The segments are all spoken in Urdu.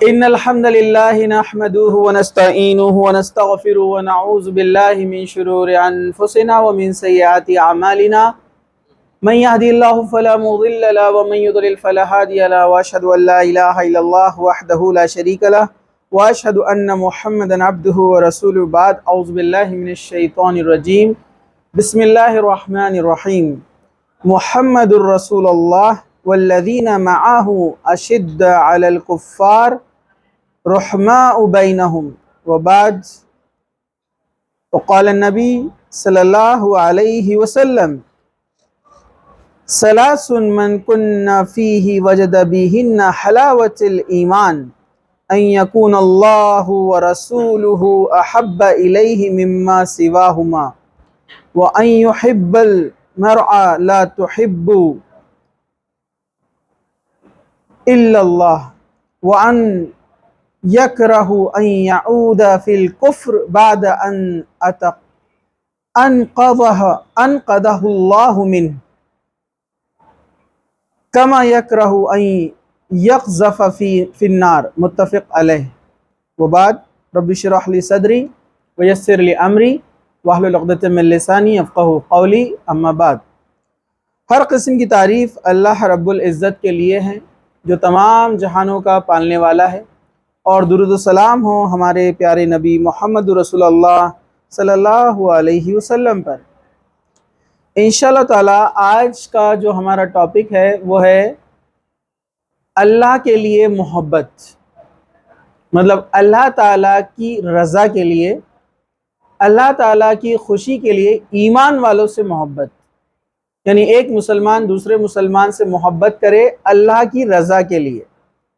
إن الحمد لله نحمده ونستعينه ونستغفره ونعوذ بالله من شرور أنفسنا ومن سيئات أعمالنا من يهدي الله فلا مضل له ومن يضلل فلا هادي له وأشهد أن لا إله إلا الله وحده لا شريك له وأشهد أن محمدا عبده ورسوله. بعد أعوذ بالله من الشيطان الرجيم. بسم الله الرحمن الرحيم. محمد رسول الله والذين معه أشد على الكفار رحماء بينهم وبعد. وقال النبي صلى الله عليه وسلم: ثلاث من كن فيه وجد بهن حلاوة الإيمان أن يكون الله ورسوله أحب إليه مما سواهما وأن يحب المرء لا تحب إلا الله وأن يكره أن يعود في الكفر بعد أن أنقذه الله منه كما يكره أن يقذف في النار. متفق علیہ. وبعد. رب اشرح لي صدری ويسر لي امری واحلل عقدۃ من لسانی یفقہوا قولی. اما بعد. ہر قسم کی تعریف اللہ رب العزت کے لیے ہے جو تمام جہانوں کا پالنے والا ہے، اور درود و سلام ہو ہمارے پیارے نبی محمد رسول اللہ صلی اللہ علیہ وسلم پر. انشاءاللہ تعالی آج کا جو ہمارا ٹاپک ہے وہ ہے اللہ کے لیے محبت، مطلب اللہ تعالیٰ کی رضا کے لیے، اللہ تعالیٰ کی خوشی کے لیے ایمان والوں سے محبت. یعنی ایک مسلمان دوسرے مسلمان سے محبت کرے اللہ کی رضا کے لیے.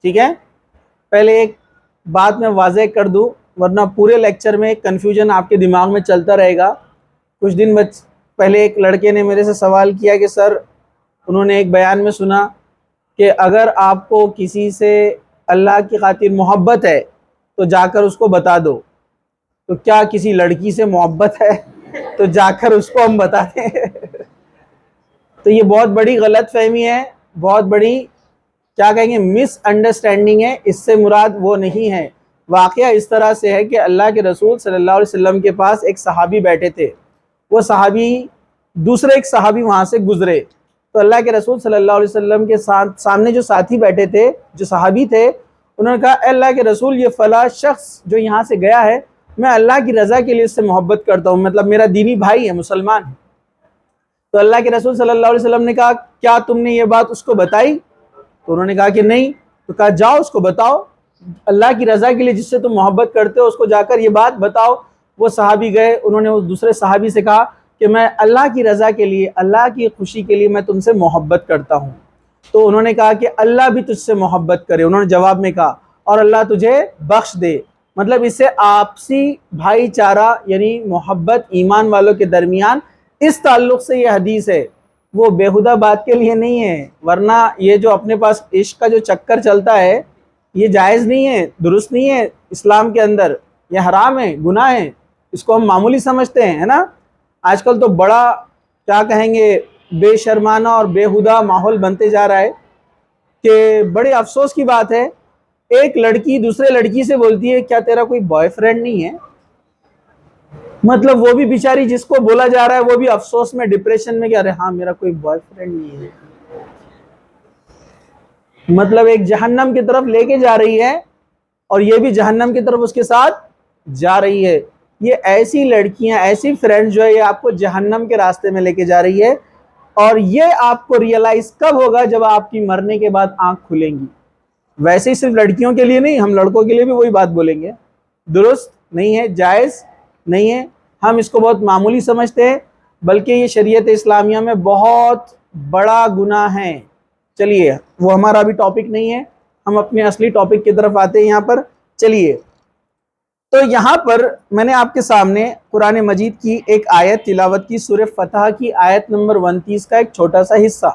ٹھیک ہے، پہلے ایک بات میں واضح کر دوں ورنہ پورے لیکچر میں کنفیوژن آپ کے دماغ میں چلتا رہے گا. کچھ دن پہلے ایک لڑکے نے میرے سے سوال کیا کہ سر، انہوں نے ایک بیان میں سنا کہ اگر آپ کو کسی سے اللہ کی خاطر محبت ہے تو جا کر اس کو بتا دو. تو کیا کسی لڑکی سے محبت ہے تو جا کر اس کو ہم بتا دیں؟ تو یہ بہت بڑی غلط فہمی ہے، بہت بڑی کیا کہیں گے مس انڈرسٹینڈنگ ہے. اس سے مراد وہ نہیں ہے. واقعہ اس طرح سے ہے کہ اللہ کے رسول صلی اللہ علیہ وسلم کے پاس ایک صحابی بیٹھے تھے. وہ صحابی دوسرے ایک صحابی وہاں سے گزرے تو اللہ کے رسول صلی اللہ علیہ وسلم کے سامنے جو ساتھی بیٹھے تھے، جو صحابی تھے، انہوں نے کہا: اے اللہ کے رسول، یہ فلاں شخص جو یہاں سے گیا ہے، میں اللہ کی رضا کے لیے اس سے محبت کرتا ہوں، مطلب میرا دینی بھائی ہے، مسلمان ہے. تو اللہ کے رسول صلی اللہ علیہ وسلم نے کہا: کیا تم نے یہ بات اس کو بتائی؟ تو انہوں نے کہا کہ نہیں. تو کہا: جاؤ اس کو بتاؤ، اللہ کی رضا کے لیے جس سے تم محبت کرتے ہو اس کو جا کر یہ بات بتاؤ. وہ صحابی گئے، انہوں نے اس دوسرے صحابی سے کہا کہ میں اللہ کی رضا کے لیے، اللہ کی خوشی کے لیے میں تم سے محبت کرتا ہوں. تو انہوں نے کہا کہ اللہ بھی تجھ سے محبت کرے. انہوں نے جواب میں کہا: اور اللہ تجھے بخش دے. مطلب اس سے آپسی بھائی چارہ یعنی محبت ایمان والوں کے درمیان، اس تعلق سے یہ حدیث ہے. وہ بیہودہ بات کے لیے نہیں ہے، ورنہ یہ جو اپنے پاس عشق کا جو چکر چلتا ہے یہ جائز نہیں ہے، درست نہیں ہے اسلام کے اندر. یہ حرام ہے، گناہ ہے. اس کو ہم معمولی سمجھتے ہیں، ہے نا. آج کل تو بڑا کیا کہیں گے بے شرمانہ اور بیہودہ ماحول بنتے جا رہا ہے کہ بڑے افسوس کی بات ہے ایک لڑکی دوسرے لڑکی سے بولتی ہے: کیا تیرا کوئی بوائے فرینڈ نہیں ہے؟ مطلب وہ بھی بیچاری جس کو بولا جا رہا ہے وہ بھی افسوس میں، ڈپریشن میں کہ ارے ہاں میرا کوئی بوائے فرینڈ نہیں ہے. مطلب ایک جہنم کی طرف لے کے جا رہی ہے اور یہ بھی جہنم کی طرف اس کے ساتھ جا رہی ہے. یہ ایسی لڑکیاں، ایسی فرینڈ جو ہے یہ آپ کو جہنم کے راستے میں لے کے جا رہی ہے. اور یہ آپ کو ریئلائز کب ہوگا؟ جب آپ کی مرنے کے بعد آنکھ کھلیں گی. ویسے ہی صرف لڑکیوں کے لیے نہیں، ہم لڑکوں کے لیے بھی وہی بات بولیں گے. درست نہیں ہے، جائز نہیں ہے. ہم اس کو بہت معمولی سمجھتے ہیں، بلکہ یہ شریعت اسلامیہ میں بہت بڑا گناہ ہے. چلیے، وہ ہمارا بھی ٹاپک نہیں ہے، ہم اپنے اصلی ٹاپک کی طرف آتے ہیں یہاں پر. چلیے، تو یہاں پر میں نے آپ کے سامنے قرآن مجید کی ایک آیت تلاوت کی، سورہ فتح کی آیت نمبر 29 کا ایک چھوٹا سا حصہ.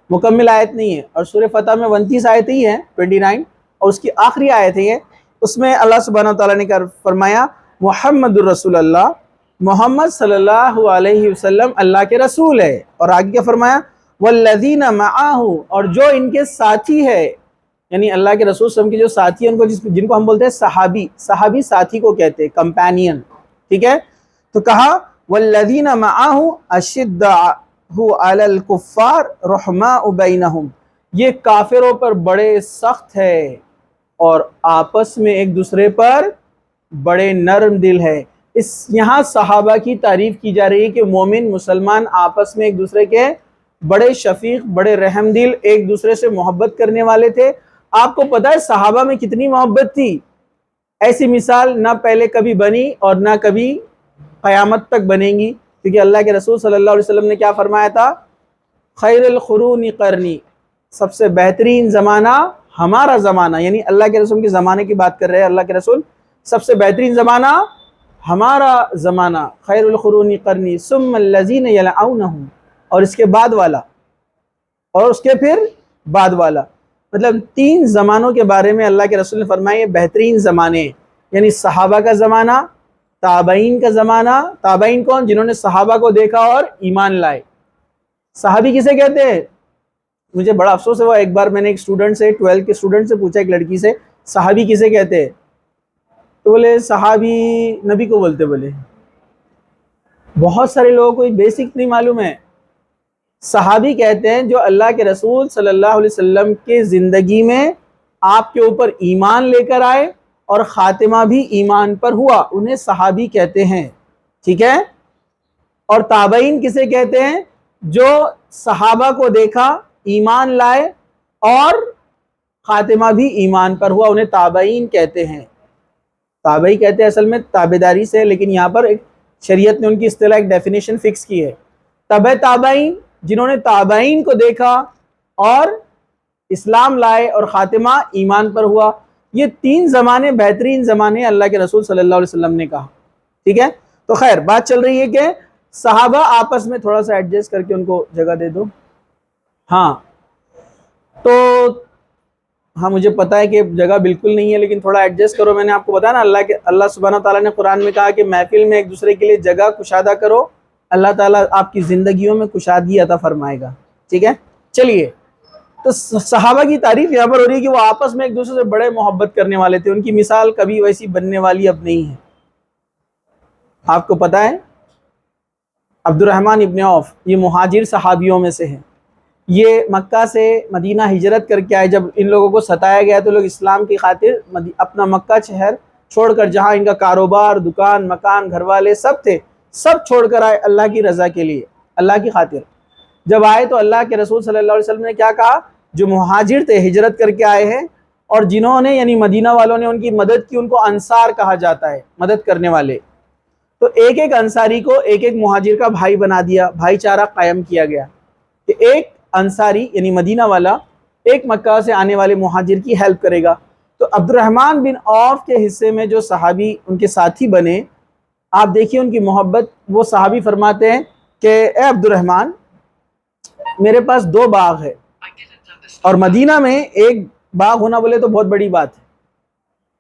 مکمل آیت نہیں ہے، اور سورہ فتح میں 29 آیتیں ہی ہیں، 29، اور اس کی آخری آیت ہے. اس میں اللہ سبحانہ وتعالیٰ نے فرمایا: محمد الرسول اللہ، محمد صلی اللہ علیہ وسلم اللہ کے رسول ہے. اور آگے کیا فرمایا؟ والذین معہ، اور جو ان کے ساتھی ہے. یعنی اللہ کے رسول صلی اللہ علیہ وسلم کے جو ساتھی ہیں ان کو جن کو ہم بولتے ہیں صحابی، صحابی ساتھی کو کہتے ہیں، کمپینین، ٹھیک ہے؟ تو کہا والذین معہ اشداء علی الکفار رحماء بینہم، یہ کافروں پر بڑے سخت ہے اور آپس میں ایک دوسرے پر بڑے نرم دل ہے۔ یہاں صحابہ کی تعریف کی جا رہی ہے کہ مومن مسلمان آپس میں ایک دوسرے کے بڑے شفیق، بڑے رحم دل، ایک دوسرے سے محبت کرنے والے تھے۔ آپ کو پتا ہے صحابہ میں کتنی محبت تھی؟ ایسی مثال نہ پہلے کبھی بنی اور نہ کبھی قیامت تک بنیں گی، کیونکہ اللہ کے رسول صلی اللہ علیہ وسلم نے کیا فرمایا تھا؟ خیر القرون قرنی، سب سے بہترین زمانہ ہمارا زمانہ، یعنی اللہ کے رسول کے زمانے کی بات کر رہے ہیں۔ اللہ کے رسول سب سے بہترین زمانہ ہمارا زمانہ، خیر القرون قرنی ثم الذین یلونہم، اور اس کے بعد والا، اور اس کے پھر بعد والا، مطلب 3 زمانوں کے بارے میں اللہ کے رسول نے فرمایا یہ بہترین زمانے، یعنی صحابہ کا زمانہ، تابعین کا زمانہ۔ تابعین کون؟ جنہوں نے صحابہ کو دیکھا اور ایمان لائے۔ صحابی کسے کہتے ہیں؟ مجھے بڑا افسوس ہوا، ایک بار میں نے ایک اسٹوڈنٹ سے، 12 کے اسٹوڈنٹ سے پوچھا، ایک لڑکی سے، صحابی کسے کہتے ہیں؟ تو بولے صحابی نبی کو بولتے۔ بولے بہت سارے لوگوں کو بیسک نہیں معلوم ہے، صحابی کہتے ہیں جو اللہ کے رسول صلی اللہ علیہ وسلم کے زندگی میں آپ کے اوپر ایمان لے کر آئے اور خاتمہ بھی ایمان پر ہوا، انہیں صحابی کہتے ہیں، ٹھیک ہے؟ اور تابعین کسے کہتے ہیں؟ جو صحابہ کو دیکھا، ایمان لائے اور خاتمہ بھی ایمان پر ہوا، انہیں تابعین کہتے ہیں۔ تابعی کہتے ہیں اصل میں تابعداری سے، لیکن یہاں پر ایک شریعت نے ان کی اصطلاح ایک ڈیفینیشن فکس کی ہے۔ تبع تابعین، جنہوں نے تابعین کو دیکھا اور اسلام لائے اور خاتمہ ایمان پر ہوا، یہ 3 زمانے بہترین زمانے اللہ کے رسول صلی اللہ علیہ وسلم نے کہا، ٹھیک ہے؟ تو خیر بات چل رہی ہے کہ صحابہ آپس میں، تھوڑا سا ایڈجسٹ کر کے ان کو جگہ دے دو، ہاں تو ہاں مجھے پتا ہے کہ جگہ بالکل نہیں ہے، لیکن تھوڑا ایڈجسٹ کرو۔ میں نے آپ کو بتایا نا، اللہ سبحانہ تعالیٰ نے قرآن میں کہا کہ محفل میں ایک دوسرے کے لیے جگہ کشادہ کرو، اللہ تعالیٰ آپ کی زندگیوں میں کشادگی عطا فرمائے گا، ٹھیک ہے؟ چلیے، تو صحابہ کی تعریف یہاں پر ہو رہی ہے کہ وہ آپس میں ایک دوسرے سے بڑے محبت کرنے والے تھے، ان کی مثال کبھی ویسی بننے والی اب نہیں ہے۔ آپ کو پتا ہے عبد الرحمن ابن عوف یہ مہاجر صحابیوں میں سے ہیں، یہ مکہ سے مدینہ ہجرت کر کے آئے۔ جب ان لوگوں کو ستایا گیا تو لوگ اسلام کی خاطر اپنا مکہ شہر چھوڑ کر، جہاں ان کا کاروبار، دکان، مکان، گھر والے سب تھے، سب چھوڑ کر آئے اللہ کی رضا کے لیے، اللہ کی خاطر۔ جب آئے تو اللہ کے رسول صلی اللہ علیہ وسلم نے کیا کہا؟ جو مہاجر تھے، ہجرت کر کے آئے ہیں، اور جنہوں نے یعنی مدینہ والوں نے ان کی مدد کی، ان کو انصار کہا جاتا ہے، مدد کرنے والے۔ تو ایک ایک انصاری کو ایک ایک مہاجر کا بھائی بنا دیا، بھائی چارہ قائم کیا گیا کہ ایک انصاری یعنی مدینہ والا ایک مکہ سے آنے والے مہاجر کی ہیلپ کرے گا۔ تو عبد الرحمن بن عوف کے حصے میں جو صحابی ان کے ساتھی بنے، آپ دیکھیے ان کی محبت۔ وہ صحابی فرماتے ہیں کہ اے عبد الرحمن، میرے پاس 2 باغ ہے، اور مدینہ میں ایک باغ ہونا بولے تو بہت بڑی بات ہے۔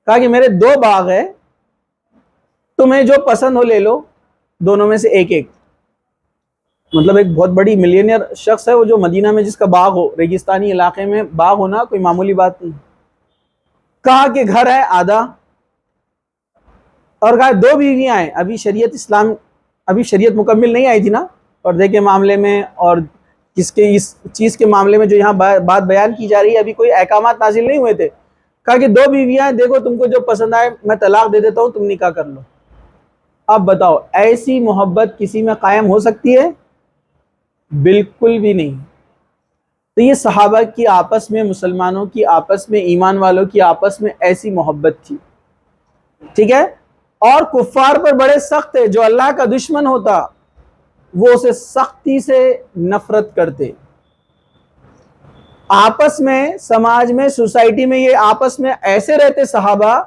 کہا کہ میرے 2 باغ ہے، تمہیں جو پسند ہو لے لو، دونوں میں سے ایک ایک۔ مطلب ایک بہت بڑی ملینئر شخص ہے وہ، جو مدینہ میں جس کا باغ ہو، ریگستانی علاقے میں باغ ہونا کوئی معمولی بات نہیں۔ کہا کہ گھر ہے آدھا، اور کہا 2 بیویاں ہیں، ابھی شریعت مکمل نہیں آئی تھی نا پردے کے معاملے میں، اور اس چیز کے معاملے میں جو یہاں بات بیان کی جا رہی ہے، ابھی کوئی احکامات نازل نہیں ہوئے تھے۔ کہا کہ 2 بیویاں ہیں، دیکھو تم کو جو پسند آئے میں طلاق دے دیتا ہوں، تم نکاح کر لو۔ اب بتاؤ ایسی محبت کسی میں قائم ہو سکتی ہے؟ بالکل بھی نہیں۔ تو یہ صحابہ کی آپس میں، مسلمانوں کی آپس میں، ایمان والوں کی آپس میں ایسی محبت تھی، ٹھیک ہے؟ اور کفار پر بڑے سخت ہے، جو اللہ کا دشمن ہوتا وہ اسے سختی سے نفرت کرتے۔ آپس میں، سماج میں، سوسائٹی میں یہ آپس میں ایسے رہتے صحابہ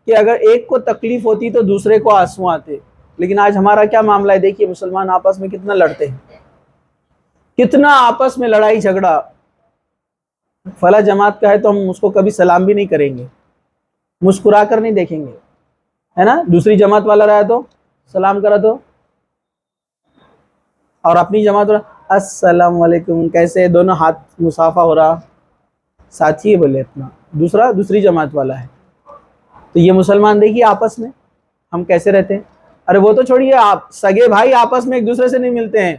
کہ اگر ایک کو تکلیف ہوتی تو دوسرے کو آنسو آتے۔ لیکن آج ہمارا کیا معاملہ ہے؟ دیکھیے مسلمان آپس میں کتنا لڑتے ہیں، کتنا آپس میں لڑائی جھگڑا۔ فلاں جماعت کا ہے تو ہم اس کو کبھی سلام بھی نہیں کریں گے، مسکرا کر نہیں دیکھیں گے، ہے نا؟ دوسری جماعت والا رہا تو سلام کرا تو، اور اپنی جماعت والا السلام علیکم کیسے، دونوں ہاتھ مصافحہ ہو رہا، ساتھی ہے بولے اپنا، دوسرا دوسری جماعت والا ہے. تو یہ مسلمان دیکھیے آپس میں ہم کیسے رہتے ہیں. ارے وہ تو چھوڑیے، آپ سگے بھائی آپس میں ایک دوسرے سے نہیں ملتے ہیں،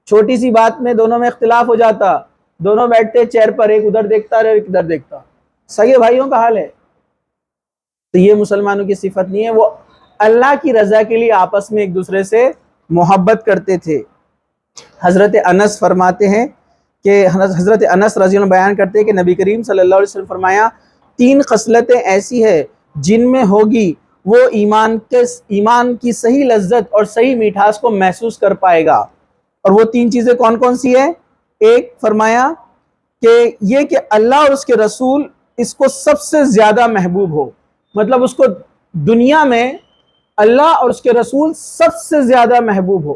چھوٹی سی بات میں دونوں میں اختلاف ہو جاتا، دونوں بیٹھتے چیئر پر، ایک ادھر دیکھتا رہے ایک ادھر دیکھتا. سگے بھائیوں کا حال ہے. تو یہ مسلمانوں کی صفت نہیں ہے. وہ اللہ کی رضا کے لیے آپس میں ایک دوسرے سے محبت کرتے تھے. حضرت انس فرماتے ہیں کہ حضرت انس رضی اللہ عنہ بیان کرتے ہیں کہ نبی کریم صلی اللہ علیہ وسلم فرمایا 3 خصلتیں ایسی ہے جن میں ہوگی وہ ایمان کی صحیح لذت اور صحیح میٹھاس کو محسوس کر پائے گا. اور وہ 3 چیزیں کون کون سی ہیں؟ ایک فرمایا کہ یہ کہ اللہ اور اس کے رسول اس کو سب سے زیادہ محبوب ہو، مطلب اس کو دنیا میں اللہ اور اس کے رسول سب سے زیادہ محبوب ہو،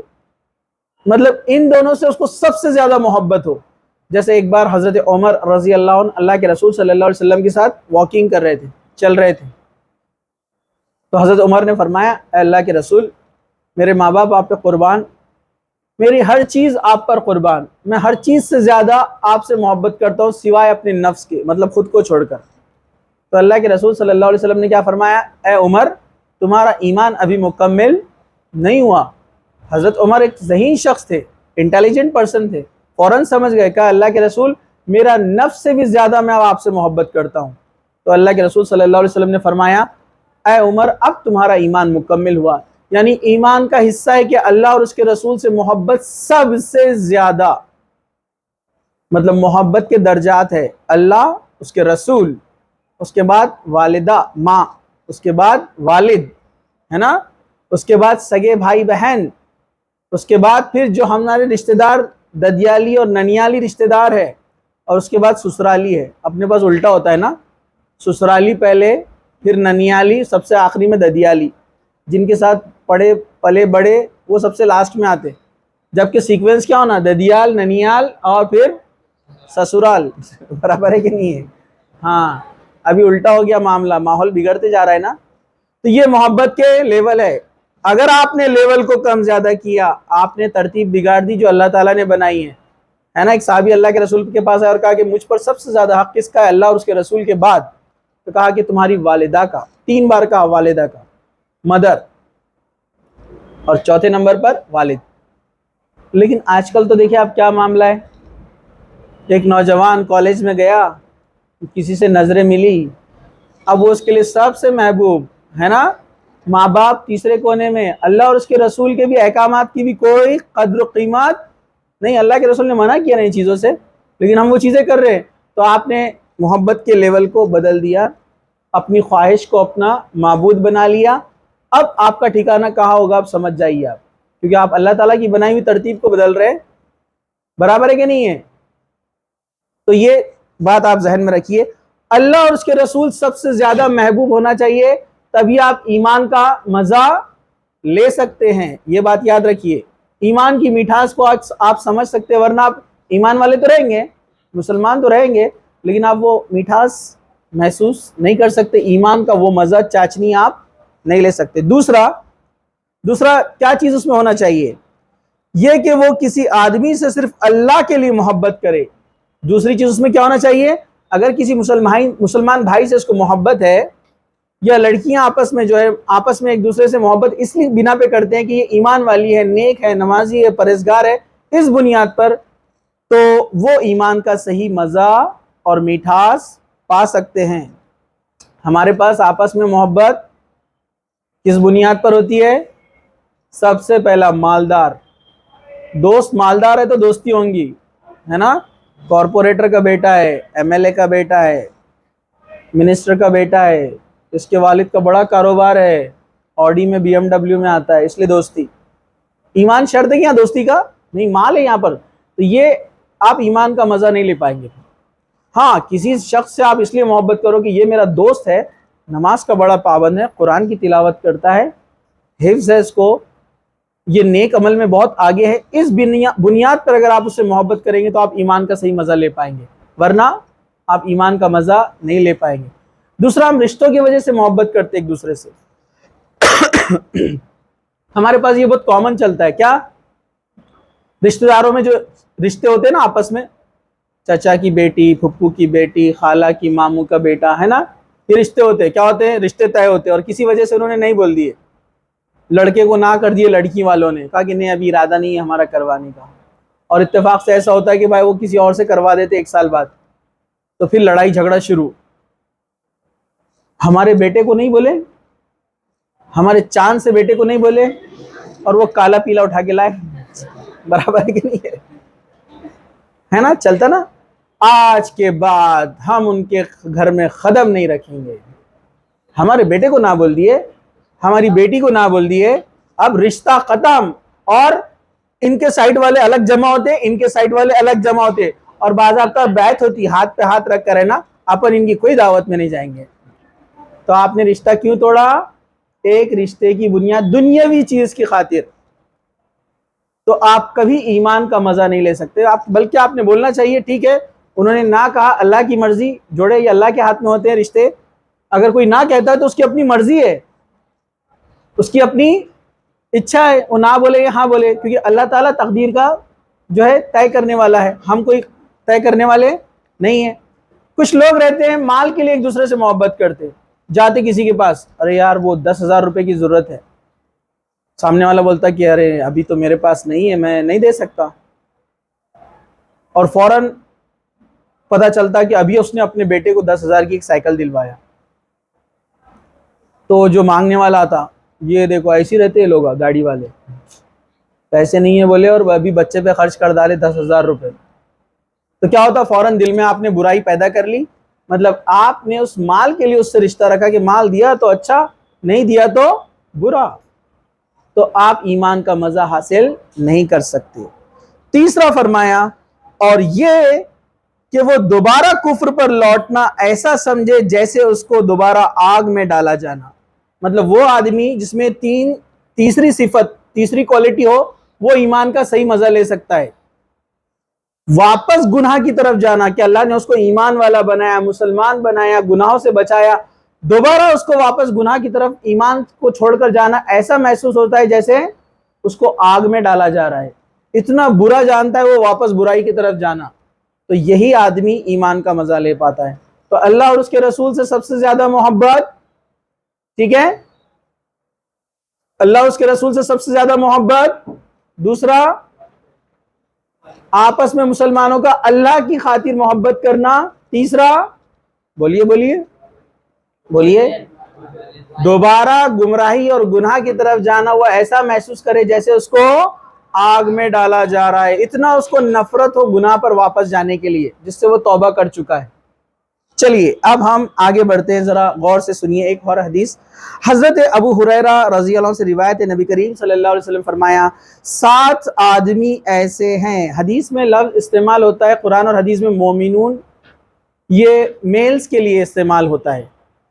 مطلب ان دونوں سے اس کو سب سے زیادہ محبت ہو. جیسے ایک بار حضرت عمر رضی اللہ عنہ اللہ کے رسول صلی اللہ علیہ وسلم کے ساتھ واکنگ کر رہے تھے، چل رہے تھے. تو حضرت عمر نے فرمایا اے اللہ کے رسول، میرے ماں باپ آپ پہ قربان، میری ہر چیز آپ پر قربان، میں ہر چیز سے زیادہ آپ سے محبت کرتا ہوں سوائے اپنے نفس کے، مطلب خود کو چھوڑ کر. تو اللہ کے رسول صلی اللہ علیہ وسلم نے کیا فرمایا؟ اے عمر، تمہارا ایمان ابھی مکمل نہیں ہوا. حضرت عمر ایک ذہین شخص تھے، انٹیلیجنٹ پرسن تھے، فوراً سمجھ گئے، کہا اللہ کے رسول میرا نفس سے بھی زیادہ میں آپ سے محبت کرتا ہوں. تو اللہ کے رسول صلی اللہ علیہ وسلم نے فرمایا اے عمر، اب تمہارا ایمان مکمل ہوا. یعنی ایمان کا حصہ ہے کہ اللہ اور اس کے رسول سے محبت سب سے زیادہ، مطلب محبت کے درجات ہے، اللہ، اس کے رسول، اس کے بعد والدہ ماں، اس کے بعد والد ہے نا، اس کے بعد سگے بھائی بہن، اس کے بعد پھر جو ہمارے رشتہ دار ددیالی اور ننیالی رشتہ دار ہے، اور اس کے بعد سسرالی ہے. اپنے پاس الٹا ہوتا ہے نا، سسرالی پہلے، پھر ننیالی، سب سے آخری میں ددیالی. جن کے ساتھ پڑے پلے بڑے وہ سب سے لاسٹ میں آتے، جبکہ سیکوینس کیا ہونا؟ ددیال، ننیال اور پھر سسرال. برابر ہے کہ نہیں ہے؟ ہاں ابھی الٹا ہو گیا معاملہ، ماحول بگڑتے جا رہا ہے نا. تو یہ محبت کے لیول ہے. اگر آپ نے لیول کو کم زیادہ کیا، آپ نے ترتیب بگاڑ دی جو اللہ تعالیٰ نے بنائی ہے نا. ایک صحابی اللہ کے رسول کے پاس آیا اور کہا کہ مجھ پر سب سے زیادہ حق کس کا ہے؟ اللہ اور اس کے رسول کے بعد. تو کہا کہ تمہاری والدہ کا. 3 بار کہا والدہ کا، مدر، اور چوتھے نمبر پر والد. لیکن آج کل تو دیکھیں آپ کیا معاملہ ہے. ایک نوجوان کالج میں گیا، کسی سے نظریں ملی، اب وہ اس کے لیے سب سے محبوب ہے نا. ماں باپ تیسرے کونے میں، اللہ اور اس کے رسول کے بھی احکامات کی بھی کوئی قدر و قیمت نہیں. اللہ کے رسول نے منع کیا نہیں چیزوں سے، لیکن ہم وہ چیزیں کر رہے ہیں. تو آپ نے محبت کے لیول کو بدل دیا، اپنی خواہش کو اپنا معبود بنا لیا. اب آپ کا ٹھکانہ کہاں ہوگا آپ سمجھ جائیے آپ، کیونکہ آپ اللہ تعالیٰ کی بنائی ہوئی ترتیب کو بدل رہے ہیں. برابر ہے کہ نہیں ہے؟ تو یہ بات آپ ذہن میں رکھیے، اللہ اور اس کے رسول سب سے زیادہ محبوب ہونا چاہیے، تبھی آپ ایمان کا مزہ لے سکتے ہیں. یہ بات یاد رکھیے، ایمان کی میٹھاس کو آپ سمجھ سکتے ہیں، ورنہ آپ ایمان والے تو رہیں گے، مسلمان تو رہیں گے، لیکن آپ وہ میٹھاس محسوس نہیں کر سکتے، ایمان کا وہ مزہ چاچنی آپ نہیں لے سکتے. دوسرا کیا چیز اس میں ہونا چاہیے؟ یہ کہ وہ کسی آدمی سے صرف اللہ کے لیے محبت کرے. دوسری چیز اس میں کیا ہونا چاہیے؟ اگر کسی مسلمان بھائی سے اس کو محبت ہے، یا لڑکیاں آپس میں جو ہے آپس میں ایک دوسرے سے محبت اس لیے بنا پہ کرتے ہیں کہ یہ ایمان والی ہے، نیک ہے، نمازی ہے، پرہیزگار ہے، اس بنیاد پر، تو وہ ایمان کا صحیح مزہ اور میٹھاس پا سکتے ہیں. ہمارے پاس آپس میں محبت کس بنیاد پر ہوتی ہے؟ سب سے پہلا مالدار دوست، مالدار ہے تو دوستی ہوں گی، ہے نا. کارپوریٹر کا بیٹا ہے، ایم ایل اے کا بیٹا ہے، منسٹر کا بیٹا ہے، اس کے والد کا بڑا کاروبار ہے، آڈی میں، بی ایم ڈبلیو میں آتا ہے، اس لیے دوستی. ایمان شرط ہے کیا دوستی کا؟ نہیں، مال ہے یہاں پر. تو یہ آپ ایمان کا مزہ نہیں لے پائیں گے. ہاں کسی شخص سے آپ اس لیے محبت کرو کہ یہ میرا دوست ہے، نماز کا بڑا پابند ہے، قرآن کی تلاوت کرتا ہے، حفظ ہے اس کو، یہ نیک عمل میں بہت آگے ہے، اس بنیاد پر اگر آپ اس سے محبت کریں گے تو آپ ایمان کا صحیح مزہ لے پائیں گے، ورنہ آپ ایمان کا مزہ نہیں لے پائیں گے. دوسرا، ہم رشتوں کی وجہ سے محبت کرتے ایک دوسرے سے. ہمارے پاس یہ بہت کامن چلتا ہے، کیا؟ رشتہ داروں میں جو رشتے ہوتے ہیں نا آپس میں، چچا کی بیٹی، پھپھو کی بیٹی، خالہ کی ماموں کا بیٹا، ہے نا، یہ رشتے ہوتے ہیں. کیا ہوتے ہیں؟ رشتے طے ہوتے ہیں. اور کسی وجہ سے انہوں نے نہیں بول دیے، لڑکے کو نہ کر دیے، لڑکی والوں نے کہا کہ نہیں ابھی ارادہ نہیں ہے ہمارا کروانے کا. اور اتفاق سے ایسا ہوتا ہے کہ بھائی وہ کسی اور سے کروا دیتے 1 سال بعد، تو پھر لڑائی جھگڑا شروع. ہمارے بیٹے کو نہیں بولے، ہمارے چاند سے بیٹے کو نہیں بولے، اور وہ کالا پیلا اٹھا کے لائے. برابر ہے کہ نہیں ہے نا؟ چلتا نا. آج کے بعد ہم ان کے گھر میں قدم نہیں رکھیں گے. ہمارے بیٹے کو نہ بول دیے، ہماری بیٹی کو نہ بول دیے، اب رشتہ ختم. اور ان کے سائڈ والے الگ جمع ہوتے، ان کے سائڈ والے الگ جمع ہوتے، اور باضابطہ بیعت ہوتی، ہاتھ پہ ہاتھ رکھ کر، ہے نا، اپن ان کی کوئی دعوت میں نہیں جائیں گے. تو آپ نے رشتہ کیوں توڑا؟ ایک رشتے کی بنیاد دنیاوی چیز کی خاطر. تو آپ کبھی ایمان کا مزہ نہیں لے سکتے. بلکہ آپ نے بولنا چاہیے ٹھیک ہے انہوں نے نہ کہا، اللہ کی مرضی، جوڑے یہ اللہ کے ہاتھ میں ہوتے ہیں رشتے. اگر کوئی نہ کہتا ہے تو اس کی اپنی مرضی ہے، اس کی اپنی اچھا ہے، وہ نہ بولے یا ہاں بولے، کیونکہ اللہ تعالیٰ تقدیر کا جو ہے طے کرنے والا ہے، ہم کوئی طے کرنے والے نہیں ہیں. کچھ لوگ رہتے ہیں مال کے لیے ایک دوسرے سے محبت کرتے، جاتے کسی کے پاس، ارے یار وہ 10,000 روپے کی ضرورت ہے، سامنے والا بولتا کہ ارے ابھی تو میرے پاس نہیں ہے، میں نہیں دے سکتا. اور فوراً پتہ چلتا کہ ابھی اس نے اپنے بیٹے کو 10,000 کی ایک سائیکل دلوایا. تو جو مانگنے والا تھا، یہ دیکھو ایسے رہتے ہیں لوگ، گاڑی والے، پیسے نہیں ہیں بولے اور ابھی بچے پہ خرچ کر ڈالے 10,000 روپے. تو کیا ہوتا؟ فوراً دل میں آپ نے برائی پیدا کر لی. مطلب آپ نے اس مال کے لیے اس سے رشتہ رکھا کہ مال دیا تو اچھا، نہیں دیا تو برا. تو آپ ایمان کا مزہ حاصل نہیں کر سکتے. تیسرا فرمایا، اور یہ کہ وہ دوبارہ کفر پر لوٹنا ایسا سمجھے جیسے اس کو دوبارہ آگ میں ڈالا جانا. مطلب وہ آدمی جس میں تیسری صفت، تیسری کوالٹی ہو، وہ ایمان کا صحیح مزہ لے سکتا ہے. واپس گناہ کی طرف جانا، کہ اللہ نے اس کو ایمان والا بنایا، مسلمان بنایا، گناہوں سے بچایا، دوبارہ اس کو واپس گناہ کی طرف، ایمان کو چھوڑ کر جانا ایسا محسوس ہوتا ہے جیسے اس کو آگ میں ڈالا جا رہا ہے. اتنا برا جانتا ہے وہ واپس برائی کی طرف جانا. تو یہی آدمی ایمان کا مزہ لے پاتا ہے. تو اللہ اور اس کے رسول سے سب سے زیادہ محبت، ٹھیک ہے، اللہ اور اس کے رسول سے سب سے زیادہ محبت. دوسرا، آپس میں مسلمانوں کا اللہ کی خاطر محبت کرنا. تیسرا، بولیے، دوبارہ گمراہی اور گناہ کی طرف جانا، وہ ایسا محسوس کرے جیسے اس کو آگ میں ڈالا جا رہا ہے. اتنا اس کو نفرت ہو گناہ پر واپس جانے کے لیے جس سے وہ توبہ کر چکا ہے. چلیے اب ہم آگے بڑھتے ہیں، ذرا غور سے سنیے ایک اور حدیث. حضرت ابو ہریرہ رضی اللہ عنہ سے روایت ہے، نبی کریم صلی اللہ علیہ وسلم فرمایا 7 آدمی ایسے ہیں. حدیث میں لفظ استعمال ہوتا ہے، قرآن اور حدیث میں مومنون یہ میلز کے لیے استعمال ہوتا ہے،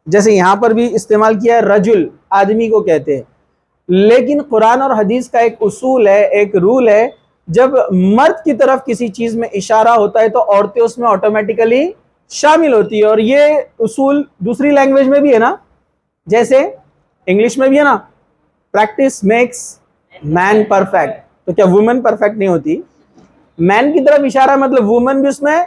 جیسے یہاں پر بھی استعمال کیا ہے، رجل آدمی کو کہتے ہیں. لیکن قرآن اور حدیث کا ایک اصول ہے، ایک رول ہے، جب مرد کی طرف کسی چیز میں اشارہ ہوتا ہے تو عورتیں اس میں آٹومیٹیکلی شامل ہوتی ہے. اور یہ اصول دوسری لینگویج میں بھی ہے نا، جیسے انگلش میں بھی ہے نا، پریکٹس میکس مین پرفیکٹ. تو کیا وومن پرفیکٹ نہیں ہوتی؟ مین کی طرف اشارہ مطلب وومن بھی اس میں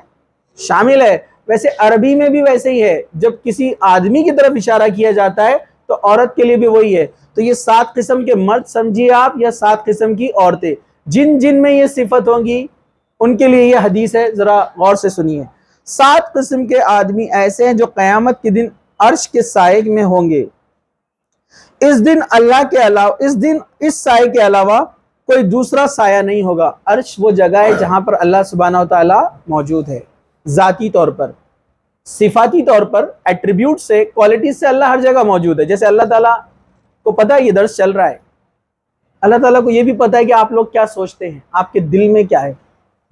شامل ہے. ویسے عربی میں بھی ویسے ہی ہے، جب کسی آدمی کی طرف اشارہ کیا جاتا ہے تو عورت کے لیے بھی وہی ہے. تو یہ 7 قسم کے مرد سمجھیے آپ، یا 7 قسم کی عورتیں، جن میں یہ صفت ہوں گی ان کے لیے یہ حدیث ہے. ذرا غور سے سنیے. 7 قسم کے آدمی ایسے ہیں جو قیامت کے دن عرش کے سائے میں ہوں گے. اس دن اللہ کے علاوہ، اس سائے کے علاوہ کوئی دوسرا سایہ نہیں ہوگا. عرش وہ جگہ ہے جہاں پر اللہ سبحانہ و تعالیٰ موجود ہے، ذاتی طور پر، صفاتی طور پر، ایٹریبیوٹ سے، کوالٹی سے اللہ ہر جگہ موجود ہے. جیسے اللہ تعالیٰ کو پتہ ہے یہ درس چل رہا ہے، اللہ تعالیٰ کو یہ بھی پتہ ہے کہ آپ لوگ کیا سوچتے ہیں، آپ کے دل میں کیا ہے.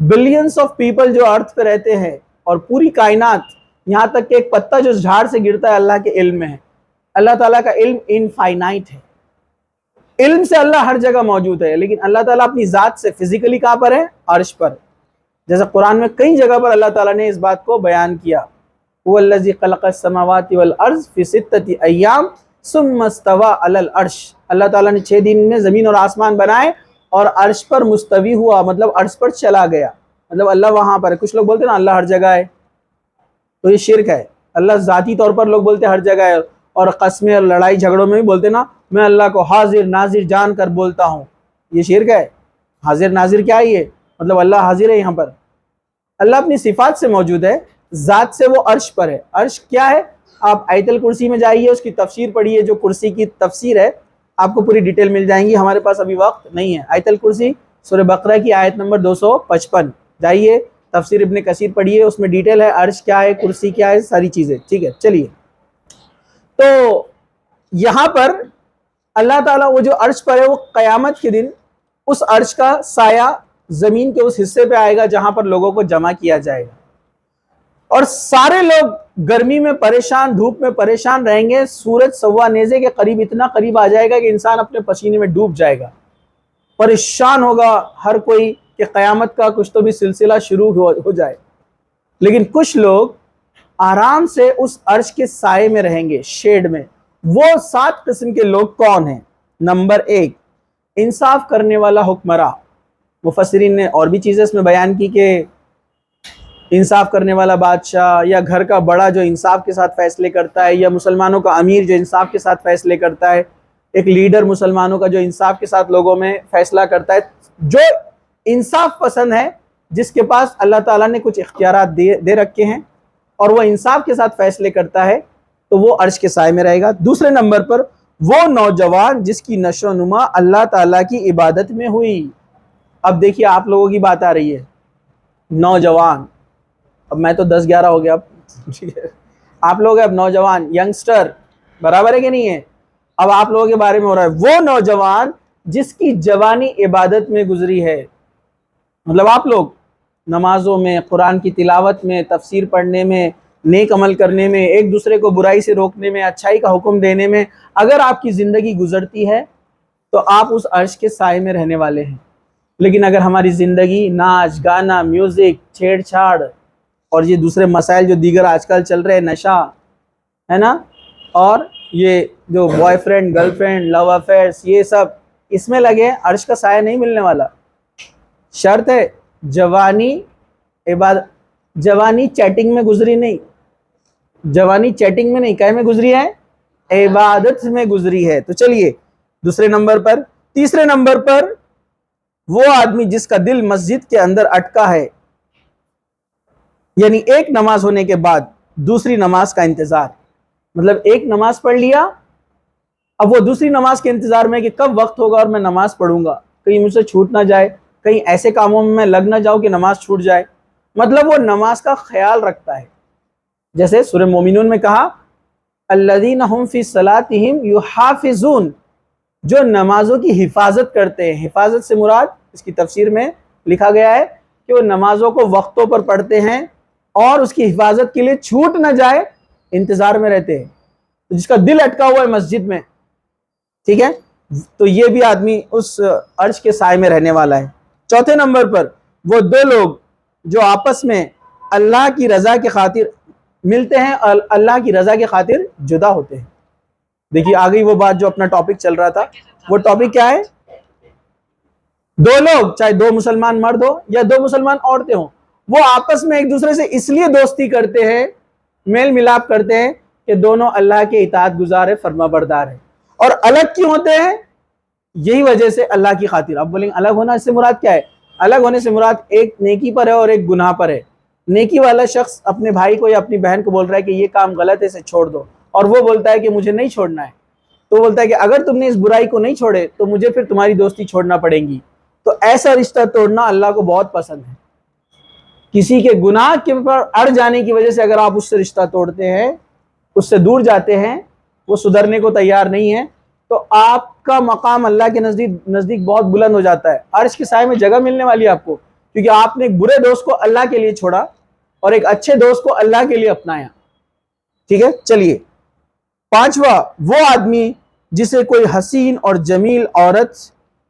بلینز آف پیپل جو ارتھ پہ رہتے ہیں، اور پوری کائنات، یہاں تک کہ ایک پتا جو جھاڑ سے گرتا ہے اللہ کے علم میں ہے. اللہ تعالیٰ کا علم انفائنائٹ ہے، علم سے اللہ ہر جگہ موجود ہے. لیکن اللہ تعالیٰ اپنی ذات سے فزیکلی کہاں پر ہے؟ عرش پر. جیسے قرآن میں کئی جگہ پر اللہ تعالیٰ نے اس بات کو بیان کیا، هو الذی خلق السماوات والارض فی 6 ایام ثم استوى علی العرش. اللہ تعالیٰ نے 6 دن میں زمین اور آسمان بنائے اور عرش پر مستوی ہوا، مطلب عرش پر چلا گیا. مطلب اللہ وہاں پر ہے. کچھ لوگ بولتے ہیں نا اللہ ہر جگہ ہے, تو یہ شرک ہے. اللہ ذاتی طور پر لوگ بولتے ہیں ہر جگہ ہے, اور قسمیں اور لڑائی جھگڑوں میں بھی بولتے ہیں نا میں اللہ کو حاضر ناظر جان کر بولتا ہوں, یہ شرک ہے. حاضر ناظر کیا ہے یہ؟ مطلب اللہ حاضر ہے یہاں پر. اللہ اپنی صفات سے موجود ہے, ذات سے وہ عرش پر ہے. عرش کیا ہے؟ آپ آیت الکرسی میں جائیے, اس کی تفسیر پڑھیے, جو کرسی کی تفسیر ہے آپ کو پوری ڈیٹیل مل جائیں گی, ہمارے پاس ابھی وقت نہیں ہے. آیت الکرسی سورہ بقرہ کی آیت نمبر 255, جائیے تفسیر ابن کثیر پڑھیے, اس میں ڈیٹیل ہے عرش کیا ہے, کرسی کیا ہے, ساری چیزیں. ٹھیک ہے, چلیے. تو یہاں پر اللہ تعالیٰ وہ جو عرش پر ہے, وہ قیامت کے دن اس عرش کا سایہ زمین کے اس حصے پہ آئے گا جہاں پر لوگوں کو جمع کیا جائے گا, اور سارے لوگ گرمی میں پریشان, دھوپ میں پریشان رہیں گے. سورج سوا نیزے کے قریب اتنا قریب آ جائے گا کہ انسان اپنے پسینے میں ڈوب جائے گا, پریشان ہوگا ہر کوئی کہ قیامت کا کچھ تو بھی سلسلہ شروع ہو جائے. لیکن کچھ لوگ آرام سے اس عرش کے سائے میں رہیں گے, شیڈ میں. وہ 7 قسم کے لوگ کون ہیں؟ نمبر 1, انصاف کرنے والا حکمراں. مفسرین نے اور بھی چیزیں اس میں بیان کی کہ انصاف کرنے والا بادشاہ, یا گھر کا بڑا جو انصاف کے ساتھ فیصلے کرتا ہے, یا مسلمانوں کا امیر جو انصاف کے ساتھ فیصلے کرتا ہے, ایک لیڈر مسلمانوں کا جو انصاف کے ساتھ لوگوں میں فیصلہ کرتا ہے. جو انصاف پسند ہے, جس کے پاس اللہ تعالیٰ نے کچھ اختیارات دے رکھے ہیں اور وہ انصاف کے ساتھ فیصلے کرتا ہے, تو وہ عرش کے سائے میں رہے گا. دوسرے نمبر پر وہ نوجوان جس کی نشو و نما اللہ تعالیٰ کی عبادت میں ہوئی. اب دیکھیے آپ لوگوں کی بات آ رہی ہے, نوجوان. اب میں تو 10-11 ہو گیا, اب آپ لوگ اب نوجوان, ینگسٹر, برابر ہے کہ نہیں ہے؟ اب آپ لوگوں کے بارے میں ہو رہا ہے. وہ نوجوان جس کی جوانی عبادت میں گزری ہے, مطلب آپ لوگ نمازوں میں, قرآن کی تلاوت میں, تفسیر پڑھنے میں, نیک عمل کرنے میں, ایک دوسرے کو برائی سے روکنے میں, اچھائی کا حکم دینے میں اگر آپ کی زندگی گزرتی ہے تو آپ اس عرش کے سائے میں رہنے والے ہیں. لیکن اگر ہماری زندگی ناچ گانا, میوزک, چھیڑ چھاڑ اور یہ دوسرے مسائل جو دیگر آج کل چل رہے ہیں, نشہ ہے نا, اور یہ جو بوائے فرینڈ گرل فرینڈ لو افیئرس, یہ سب اس میں لگے, عرش کا سایہ نہیں ملنے والا. شرط ہے جوانی عبادت. جوانی چیٹنگ میں گزری نہیں, جوانی چیٹنگ میں نہیں, کہے میں گزری ہے, عبادت میں گزری ہے. تو چلیے دوسرے نمبر پر. تیسرے نمبر پر وہ آدمی جس کا دل مسجد کے اندر اٹکا ہے, یعنی ایک نماز ہونے کے بعد دوسری نماز کا انتظار. مطلب ایک نماز پڑھ لیا, اب وہ دوسری نماز کے انتظار میں کہ کب وقت ہوگا اور میں نماز پڑھوں گا, کہیں مجھ سے چھوٹ نہ جائے, کہیں ایسے کاموں میں میں لگ نہ جاؤں کہ نماز چھوٹ جائے. مطلب وہ نماز کا خیال رکھتا ہے. جیسے سورہ مومنون میں کہا الذین هم فی صلاتہم یحافظون, جو نمازوں کی حفاظت کرتے ہیں. حفاظت سے مراد اس کی تفسیر میں لکھا گیا ہے کہ وہ نمازوں کو وقتوں پر پڑھتے ہیں اور اس کی حفاظت کے لیے چھوٹ نہ جائے انتظار میں رہتے ہیں. جس کا دل اٹکا ہوا ہے مسجد میں, ٹھیک ہے, تو یہ بھی آدمی اس عرش کے سائے میں رہنے والا ہے. چوتھے نمبر پر وہ 2 لوگ جو آپس میں اللہ کی رضا کی خاطر ملتے ہیں اور اللہ کی رضا کی خاطر جدا ہوتے ہیں. دیکھیے آ گئی وہ بات جو اپنا ٹاپک چل رہا تھا. وہ ٹاپک کیا ہے؟ 2 لوگ, چاہے 2 مسلمان مرد ہو یا 2 مسلمان عورتیں ہوں, وہ آپس میں ایک دوسرے سے اس لیے دوستی کرتے ہیں, میل ملاپ کرتے ہیں کہ دونوں اللہ کے اطاعت گزار ہیں, فرما بردار ہیں. اور الگ کیوں ہوتے ہیں؟ یہی وجہ سے, اللہ کی خاطر. اب بولیں الگ ہونا اس سے مراد کیا ہے؟ الگ ہونے سے مراد ایک نیکی پر ہے اور ایک گناہ پر ہے. نیکی والا شخص اپنے بھائی کو یا اپنی بہن کو بول رہا ہے کہ یہ کام غلط ہے, اسے چھوڑ دو, اور وہ بولتا ہے کہ مجھے نہیں چھوڑنا ہے. تو بولتا ہے کہ اگر تم نے اس برائی کو نہیں چھوڑے تو مجھے پھر تمہاری دوستی چھوڑنا پڑے گی. تو ایسا رشتہ توڑنا اللہ کو بہت پسند ہے. کسی کے گناہ کے پر اڑ جانے کی وجہ سے اگر آپ اس سے رشتہ توڑتے ہیں, اس سے دور جاتے ہیں, وہ سدھرنے کو تیار نہیں ہے, تو آپ کا مقام اللہ کے نزدیک بہت بلند ہو جاتا ہے. عرش کے سائے میں جگہ ملنے والی ہے آپ کو, کیونکہ آپ نے ایک برے دوست کو اللہ کے لیے چھوڑا اور ایک اچھے دوست کو اللہ کے لیے اپنایا. ٹھیک ہے, چلیے. 5واں وہ آدمی جسے کوئی حسین اور جمیل عورت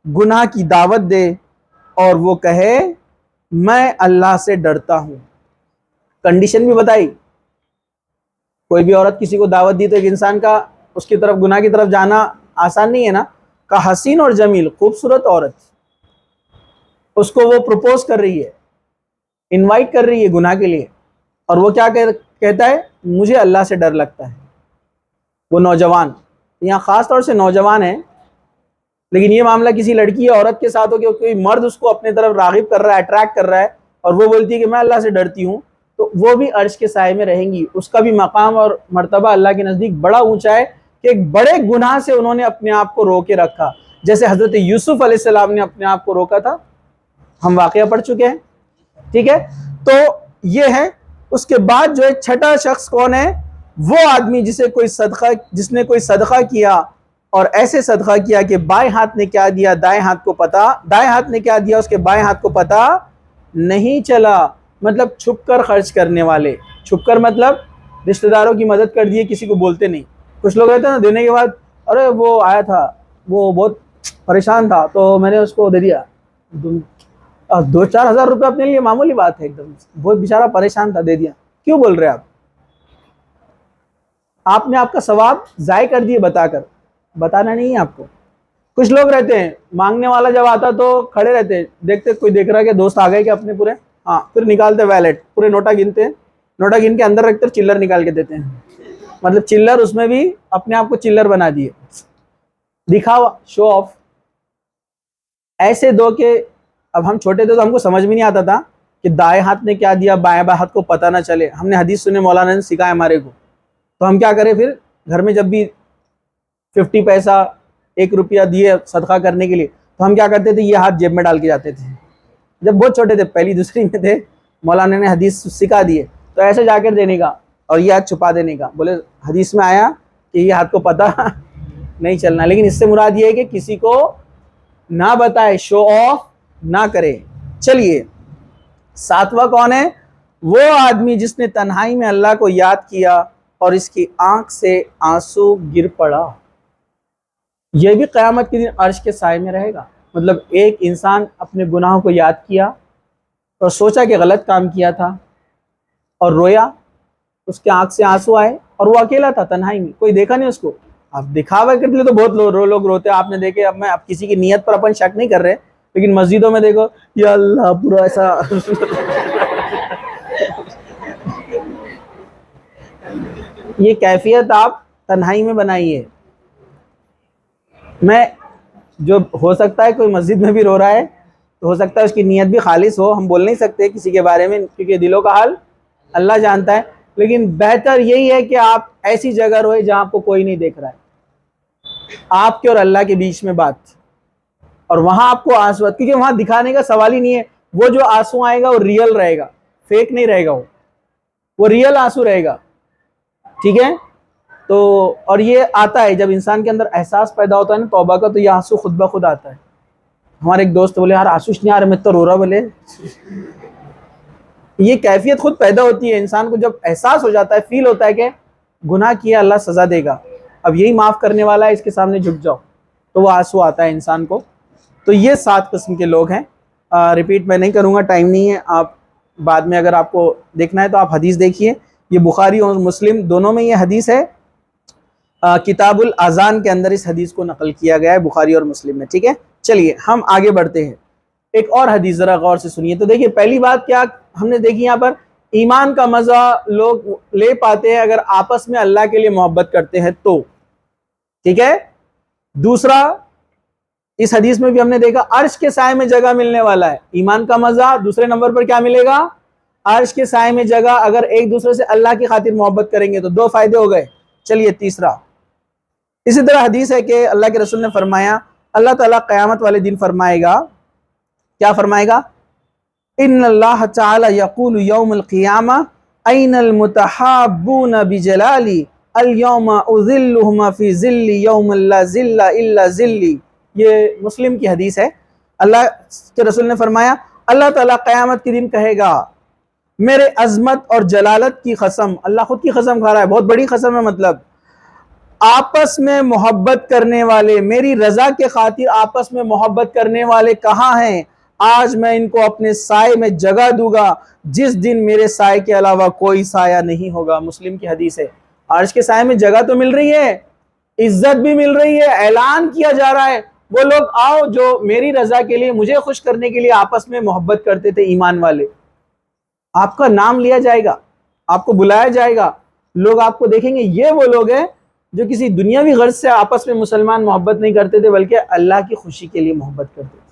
گناہ کی دعوت دے اور وہ کہے میں اللہ سے ڈرتا ہوں. کنڈیشن بھی بتائی. کوئی بھی عورت کسی کو دعوت دی تو ایک انسان کا اس کی طرف گناہ کی طرف جانا آسان نہیں ہے نا. کہ حسین اور جمیل, خوبصورت عورت, اس کو وہ پروپوز کر رہی ہے, انوائٹ کر رہی ہے گناہ کے لیے، اور وہ کیا کہتا ہے؟ مجھے اللہ سے ڈر لگتا ہے. وہ نوجوان، یہاں خاص طور سے نوجوان ہیں، لیکن یہ معاملہ کسی لڑکی یا عورت کے ساتھ ہو کہ کوئی مرد اس کو اپنے طرف راغب کر رہا ہے، اٹریکٹ کر رہا ہے، اور وہ بولتی ہے کہ میں اللہ سے ڈرتی ہوں، تو وہ بھی عرش کے سائے میں رہیں گی. اس کا بھی مقام اور مرتبہ اللہ کے نزدیک بڑا اونچا ہے کہ ایک بڑے گناہ سے انہوں نے اپنے آپ کو روکے رکھا، جیسے حضرت یوسف علیہ السلام نے اپنے آپ کو روکا تھا. ہم واقعہ پڑھ چکے ہیں. ٹھیک ہے، تو یہ ہے. اس کے بعد جو ایک چھٹا شخص کون ہے؟ وہ آدمی جس نے کوئی صدقہ کیا، اور ایسے صدقہ کیا کہ بائیں ہاتھ نے کیا دیا دائیں ہاتھ نے کیا دیا اس کے بائیں ہاتھ کو پتہ نہیں چلا. مطلب چھپ کر خرچ کرنے والے. چھپ کر مطلب رشتہ داروں کی مدد کر دیے، کسی کو بولتے نہیں. کچھ لوگ رہتے ہیں نا، دینے کے بعد ارے وہ آیا تھا، وہ بہت پریشان تھا تو میں نے اس کو دے دیا. 2-4 ہزار روپے اپنے لیے معمولی بات ہے، ایک دم بہت بیچارہ پریشان تھا، دے دیا. کیوں بول رہے آپ نے آپ کا ثواب ضائع کر دیے بتا کر. بتانا نہیں ہے آپ کو. کچھ لوگ رہتے ہیں مانگنے والا جب آتا تو کھڑے رہتے، دیکھتے کوئی دیکھ رہا ہے کہ دوست آ گئے کہ اپنے پورے، ہاں پھر نکالتے ویلٹ، پورے نوٹا گنتے ہیں، نوٹا گن کے اندر رکھتے چلر نکال کے دیتے ہیں. مطلب چلر، اس میں بھی اپنے آپ کو چلر بنا دیے، دکھاوا، شو آف. ایسے دو کہ اب ہم چھوٹے تھے تو ہم کو سمجھ میں نہیں آتا تھا کہ دائیں ہاتھ نے کیا دیا بائیں ہاتھ کو پتہ نہ چلے. ہم نے حدیث سنے، مولانا نے سکھایا ہمارے کو، تو ہم کیا کریں پھر گھر میں جب بھی 50 پیسہ 1 روپیہ دیے صدقہ کرنے کے لیے، تو ہم کیا کرتے تھے؟ یہ ہاتھ جیب میں ڈال کے جاتے تھے. جب بہت چھوٹے تھے، پہلی دوسری میں تھے، مولانا نے حدیث سکھا دیے، تو ایسے جا کر دینے کا اور یہ ہاتھ چھپا دینے کا. بولے حدیث میں آیا کہ یہ ہاتھ کو پتہ نہیں چلنا، لیکن اس سے مراد یہ ہے کہ کسی کو نہ بتائے، شو آف نہ کرے. چلیے 7واں کون ہے؟ وہ آدمی جس نے تنہائی میں اللہ کو یاد کیا اور اس کی آنکھ سے آنسو گر پڑا. یہ بھی قیامت کے دن عرش کے سائے میں رہے گا. مطلب ایک انسان اپنے گناہوں کو یاد کیا اور سوچا کہ غلط کام کیا تھا اور رویا، اس کے آنکھ سے آنسو آئے، اور وہ اکیلا تھا تنہائی میں، کوئی دیکھا نہیں اس کو. اب دکھاوے کے لیے تو بہت لوگ روتے ہیں، آپ نے دیکھے. اب میں اب کسی کی نیت پر اپن شک نہیں کر رہے، لیکن مسجدوں میں دیکھو یا اللہ پورا ایسا یہ کیفیت آپ تنہائی میں بنائیے. میں جو ہو سکتا ہے کوئی مسجد میں بھی رو رہا ہے تو ہو سکتا ہے اس کی نیت بھی خالص ہو، ہم بول نہیں سکتے کسی کے بارے میں کیونکہ دلوں کا حال اللہ جانتا ہے، لیکن بہتر یہی ہے کہ آپ ایسی جگہ روئے جہاں آپ کو کوئی نہیں دیکھ رہا ہے، آپ کے اور اللہ کے بیچ میں بات، اور وہاں آپ کو آنسو، کیونکہ وہاں دکھانے کا سوال ہی نہیں ہے. وہ جو آنسو آئے گا وہ ریئل رہے گا، فیک نہیں رہے گا، وہ ریئل آنسو رہے گا. ٹھیک ہے، تو اور یہ آتا ہے جب انسان کے اندر احساس پیدا ہوتا ہے نا توبہ کا، تو یہ آنسو خود بخود آتا ہے. ہمارے ایک دوست بولے یار آنسوش نہیں آ رہا، میں تو رو رہا. بولے یہ کیفیت خود پیدا ہوتی ہے انسان کو جب احساس ہو جاتا ہے، فیل ہوتا ہے کہ گناہ کیا اللہ سزا دے گا، اب یہی معاف کرنے والا ہے، اس کے سامنے جھک جاؤ، تو وہ آنسو آتا ہے انسان کو. تو یہ 7 قسم کے لوگ ہیں. ریپیٹ میں نہیں کروں گا، ٹائم نہیں ہے. آپ بعد میں اگر آپ کو دیکھنا ہے تو آپ حدیث دیکھیے، یہ بخاری اور مسلم دونوں میں یہ حدیث ہے. کتاب الاذان کے اندر اس حدیث کو نقل کیا گیا ہے، بخاری اور مسلم میں. ٹھیک ہے، چلیے ہم آگے بڑھتے ہیں. ایک اور حدیث ذرا غور سے سنیے. تو دیکھیے پہلی بات کیا ہم نے دیکھی یہاں پر، ایمان کا مزہ لوگ لے پاتے ہیں اگر آپس میں اللہ کے لیے محبت کرتے ہیں تو. ٹھیک ہے، دوسرا اس حدیث میں بھی ہم نے دیکھا عرش کے سائے میں جگہ ملنے والا ہے. ایمان کا مزہ دوسرے نمبر پر کیا ملے گا؟ عرش کے سائے میں جگہ. اگر ایک دوسرے سے اللہ کی خاطر محبت کریں گے تو 2 فائدے ہو گئے. چلیے تیسرا، اسی طرح حدیث ہے کہ اللہ کے رسول نے فرمایا اللہ تعالیٰ قیامت والے دن فرمائے گا، کیا فرمائے گا؟ ان اللہ تعالی یقول یوم القیامہ این المتحابون بجلالی اليوم اذلہم فی ظلی یوم لا ظل الا ظلی. یہ مسلم کی حدیث ہے. اللہ کے رسول نے فرمایا اللہ تعالیٰ قیامت کے دن کہے گا میرے عظمت اور جلالت کی قسم. اللہ خود کی قسم کھا رہا ہے، بہت بڑی قسم ہے. مطلب آپس میں محبت کرنے والے، میری رضا کے خاطر آپس میں محبت کرنے والے کہاں ہیں؟ آج میں ان کو اپنے سائے میں جگہ دوں گا جس دن میرے سائے کے علاوہ کوئی سایہ نہیں ہوگا. مسلم کی حدیث ہے. عرش کے سائے میں جگہ تو مل رہی ہے، عزت بھی مل رہی ہے، اعلان کیا جا رہا ہے وہ لوگ آؤ جو میری رضا کے لیے، مجھے خوش کرنے کے لیے آپس میں محبت کرتے تھے، ایمان والے. آپ کا نام لیا جائے گا، آپ کو بلایا جائے گا، لوگ آپ کو دیکھیں گے یہ وہ لوگ ہیں جو کسی دنیاوی غرض سے آپس میں مسلمان محبت نہیں کرتے تھے بلکہ اللہ کی خوشی کے لیے محبت کرتے تھے۔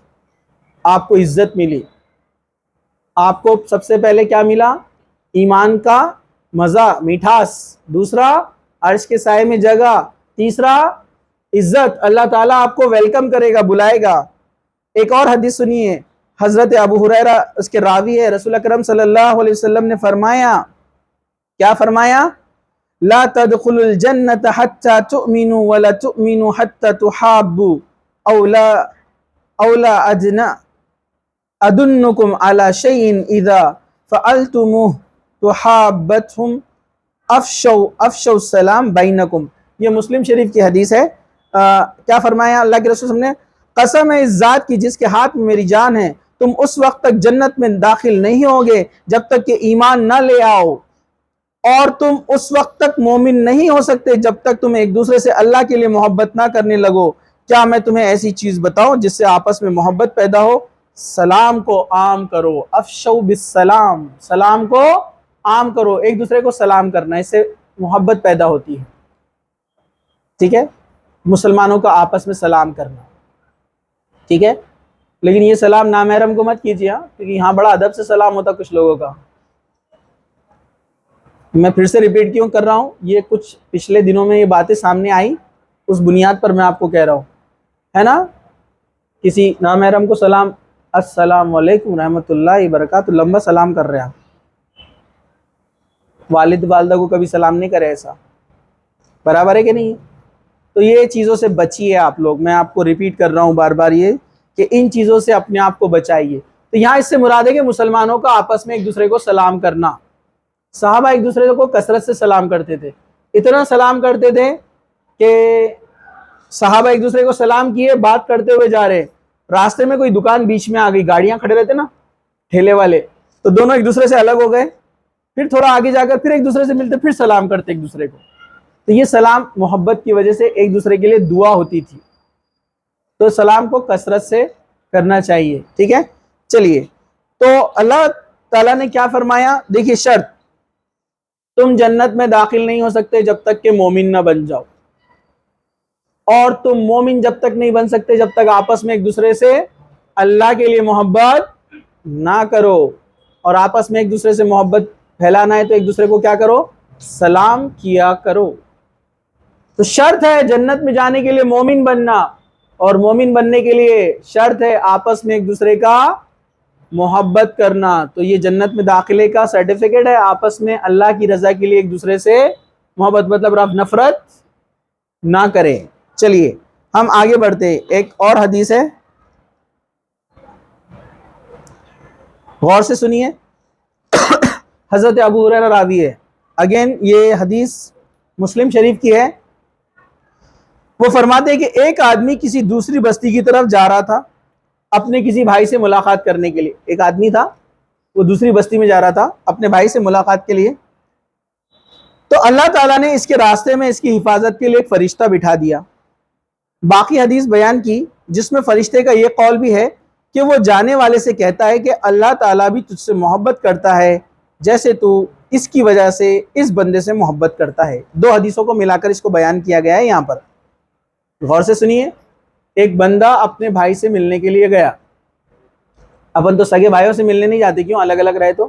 آپ کو عزت ملی، آپ کو سب سے پہلے کیا ملا؟ ایمان کا مزہ، میٹھاس، دوسرا عرش کے سائے میں جگہ، تیسرا عزت، اللہ تعالیٰ آپ کو ویلکم کرے گا، بلائے گا۔ ایک اور حدیث سنیے، حضرت ابو ہریرہ اس کے راوی ہے، رسول اکرم صلی اللہ علیہ وسلم نے فرمایا، کیا فرمایا؟ لا تدخلوا الجنة حتى تؤمنوا ولا تؤمنوا حتى تحابوا اولا ادنکم على شيء اذا فعلتموه تحابتهم افشوا السلام بینکم۔ یہ مسلم شریف کی حدیث ہے۔ کیا فرمایا اللہ کے رسول نے؟ قسم ہے اس ذات کی جس کے ہاتھ میں میری جان ہے، تم اس وقت تک جنت میں داخل نہیں ہوگے جب تک کہ ایمان نہ لے آؤ، اور تم اس وقت تک مومن نہیں ہو سکتے جب تک تم ایک دوسرے سے اللہ کے لیے محبت نہ کرنے لگو۔ کیا میں تمہیں ایسی چیز بتاؤں جس سے آپس میں محبت پیدا ہو؟ سلام کو عام کرو، افشوا بالسلام، سلام کو عام کرو، ایک دوسرے کو سلام کرنا، اس سے محبت پیدا ہوتی ہے۔ ٹھیک ہے، مسلمانوں کا آپس میں سلام کرنا، ٹھیک ہے، لیکن یہ سلام نامحرم کو مت کیجیے، کیونکہ یہاں بڑا ادب سے سلام ہوتا کچھ لوگوں کا۔ میں پھر سے ریپیٹ کیوں کر رہا ہوں؟ یہ کچھ پچھلے دنوں میں یہ باتیں سامنے آئی، اس بنیاد پر میں آپ کو کہہ رہا ہوں، ہے نا؟ کسی نامحرم کو سلام، السلام علیکم رحمۃ اللہ وبرکاتہ، لمبا سلام کر رہے ہیں آپ۔ والد والدہ کو کبھی سلام نہیں کرے ایسا، برابر ہے کہ نہیں؟ تو یہ چیزوں سے بچیے آپ لوگ، میں آپ کو ریپیٹ کر رہا ہوں بار بار یہ کہ ان چیزوں سے اپنے آپ کو بچائیے۔ تو یہاں اس سے مراد ہے کہ مسلمانوں کا آپس میں ایک دوسرے کو سلام کرنا۔ صحابہ ایک دوسرے کو کثرت سے سلام کرتے تھے، اتنا سلام کرتے تھے کہ صحابہ ایک دوسرے کو سلام کیے، بات کرتے ہوئے جا رہے، راستے میں کوئی دکان بیچ میں آ گئی، گاڑیاں کھڑے رہتے نا ٹھیلے والے، تو دونوں ایک دوسرے سے الگ ہو گئے، پھر تھوڑا آگے جا کر پھر ایک دوسرے سے ملتے، پھر سلام کرتے ایک دوسرے کو۔ تو یہ سلام محبت کی وجہ سے ایک دوسرے کے لیے دعا ہوتی تھی، تو سلام کو کثرت سے کرنا چاہیے، ٹھیک ہے۔ چلیے، تو اللہ تعالیٰ نے کیا فرمایا؟ دیکھیے شرط، تم جنت میں داخل نہیں ہو سکتے جب تک کہ مومن نہ بن جاؤ، اور تم مومن جب تک نہیں بن سکتے جب تک آپس میں ایک دوسرے سے اللہ کے لیے محبت نہ کرو، اور آپس میں ایک دوسرے سے محبت پھیلانا ہے تو ایک دوسرے کو کیا کرو؟ سلام کیا کرو۔ تو شرط ہے جنت میں جانے کے لیے مومن بننا، اور مومن بننے کے لیے شرط ہے آپس میں ایک دوسرے کا محبت کرنا۔ تو یہ جنت میں داخلے کا سرٹیفکیٹ ہے، آپس میں اللہ کی رضا کے لیے ایک دوسرے سے محبت، مطلب آپ نفرت نہ کریں۔ چلیے ہم آگے بڑھتے ہیں، ایک اور حدیث ہے، غور سے سنیے، حضرت ابو ہریرہ راوی ہے، اگین یہ حدیث مسلم شریف کی ہے۔ وہ فرماتے ہیں کہ ایک آدمی کسی دوسری بستی کی طرف جا رہا تھا اپنے کسی بھائی سے ملاقات کرنے کے لیے۔ ایک آدمی تھا، وہ دوسری بستی میں جا رہا تھا اپنے بھائی سے ملاقات کے لیے، تو اللہ تعالیٰ نے اس کے راستے میں اس کی حفاظت کے لیے ایک فرشتہ بٹھا دیا۔ باقی حدیث بیان کی جس میں فرشتے کا یہ قول بھی ہے کہ وہ جانے والے سے کہتا ہے کہ اللہ تعالیٰ بھی تجھ سے محبت کرتا ہے جیسے تو اس کی وجہ سے اس بندے سے محبت کرتا ہے۔ دو حدیثوں کو ملا کر اس کو بیان کیا گیا ہے یہاں پر، غور سے سنیے۔ ایک بندہ اپنے بھائی سے ملنے کے لیے گیا، اپن تو سگے بھائیوں سے ملنے نہیں جاتے، کیوں؟ الگ الگ رہے تو۔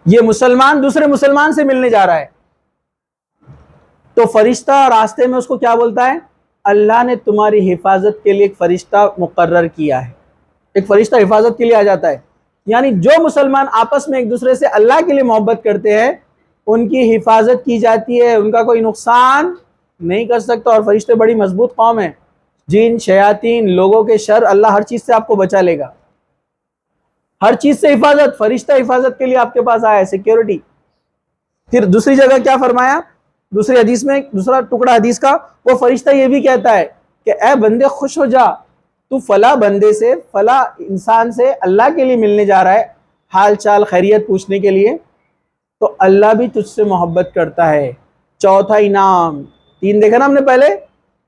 یہ مسلمان دوسرے مسلمان سے ملنے جا رہا ہے، تو فرشتہ راستے میں اس کو کیا بولتا ہے؟ اللہ نے تمہاری حفاظت کے لیے ایک فرشتہ مقرر کیا ہے۔ ایک فرشتہ حفاظت کے لیے آ جاتا ہے، یعنی جو مسلمان آپس میں ایک دوسرے سے اللہ کے لیے محبت کرتے ہیں ان کی حفاظت کی جاتی ہے، ان کا کوئی نقصان نہیں کر سکتا۔ اور فرشتے بڑی مضبوط قوم ہیں، جن شیاطین لوگوں کے شر، اللہ ہر چیز سے آپ کو بچا لے گا، ہر چیز سے حفاظت، فرشتہ حفاظت کے لیے آپ کے پاس آیا ہے، سیکیورٹی۔ پھر دوسری جگہ کیا فرمایا؟ دوسری حدیث میں دوسرا ٹکڑا حدیث کا، وہ فرشتہ یہ بھی کہتا ہے کہ اے بندے خوش ہو جا، تو فلاں بندے سے، فلاں انسان سے اللہ کے لیے ملنے جا رہا ہے، حال چال خیریت پوچھنے کے لیے، تو اللہ بھی تجھ سے محبت کرتا ہے۔ چوتھا انعام، تین دیکھا نا ہم نے پہلے،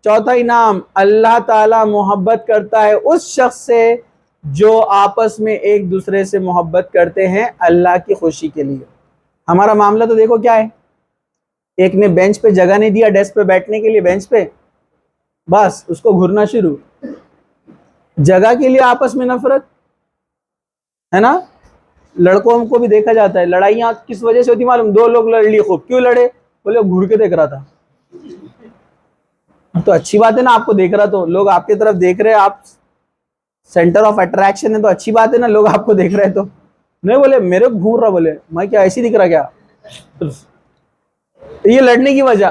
چوتھا انعام، اللہ تعالیٰ محبت کرتا ہے اس شخص سے جو آپس میں ایک دوسرے سے محبت کرتے ہیں اللہ کی خوشی کے لیے. ہمارا معاملہ تو دیکھو کیا ہے, ایک نے بینچ پہ جگہ نہیں دیا ڈیسک پہ بیٹھنے کے لیے, بینچ پہ بس اس کو گھرنا شروع, جگہ کے لیے آپس میں نفرت ہے نا. لڑکوں کو بھی دیکھا جاتا ہے, لڑائیاں کس وجہ سے ہوتی معلوم, دو لوگ لڑ لیے, خوب کیوں لڑے, بولے گھور کے دیکھ رہا تھا. تو اچھی بات ہے نا, آپ کو دیکھ رہا تو لوگ آپ کی طرف دیکھ رہے, آپ سینٹر آف اٹریکشن ہے تو اچھی بات ہے نا, لوگ آپ کو دیکھ رہے تو نہیں بولے میرے کو گھور رہا, بولے میں کیا ایسی دکھ رہا کیا, یہ لڑنے کی وجہ.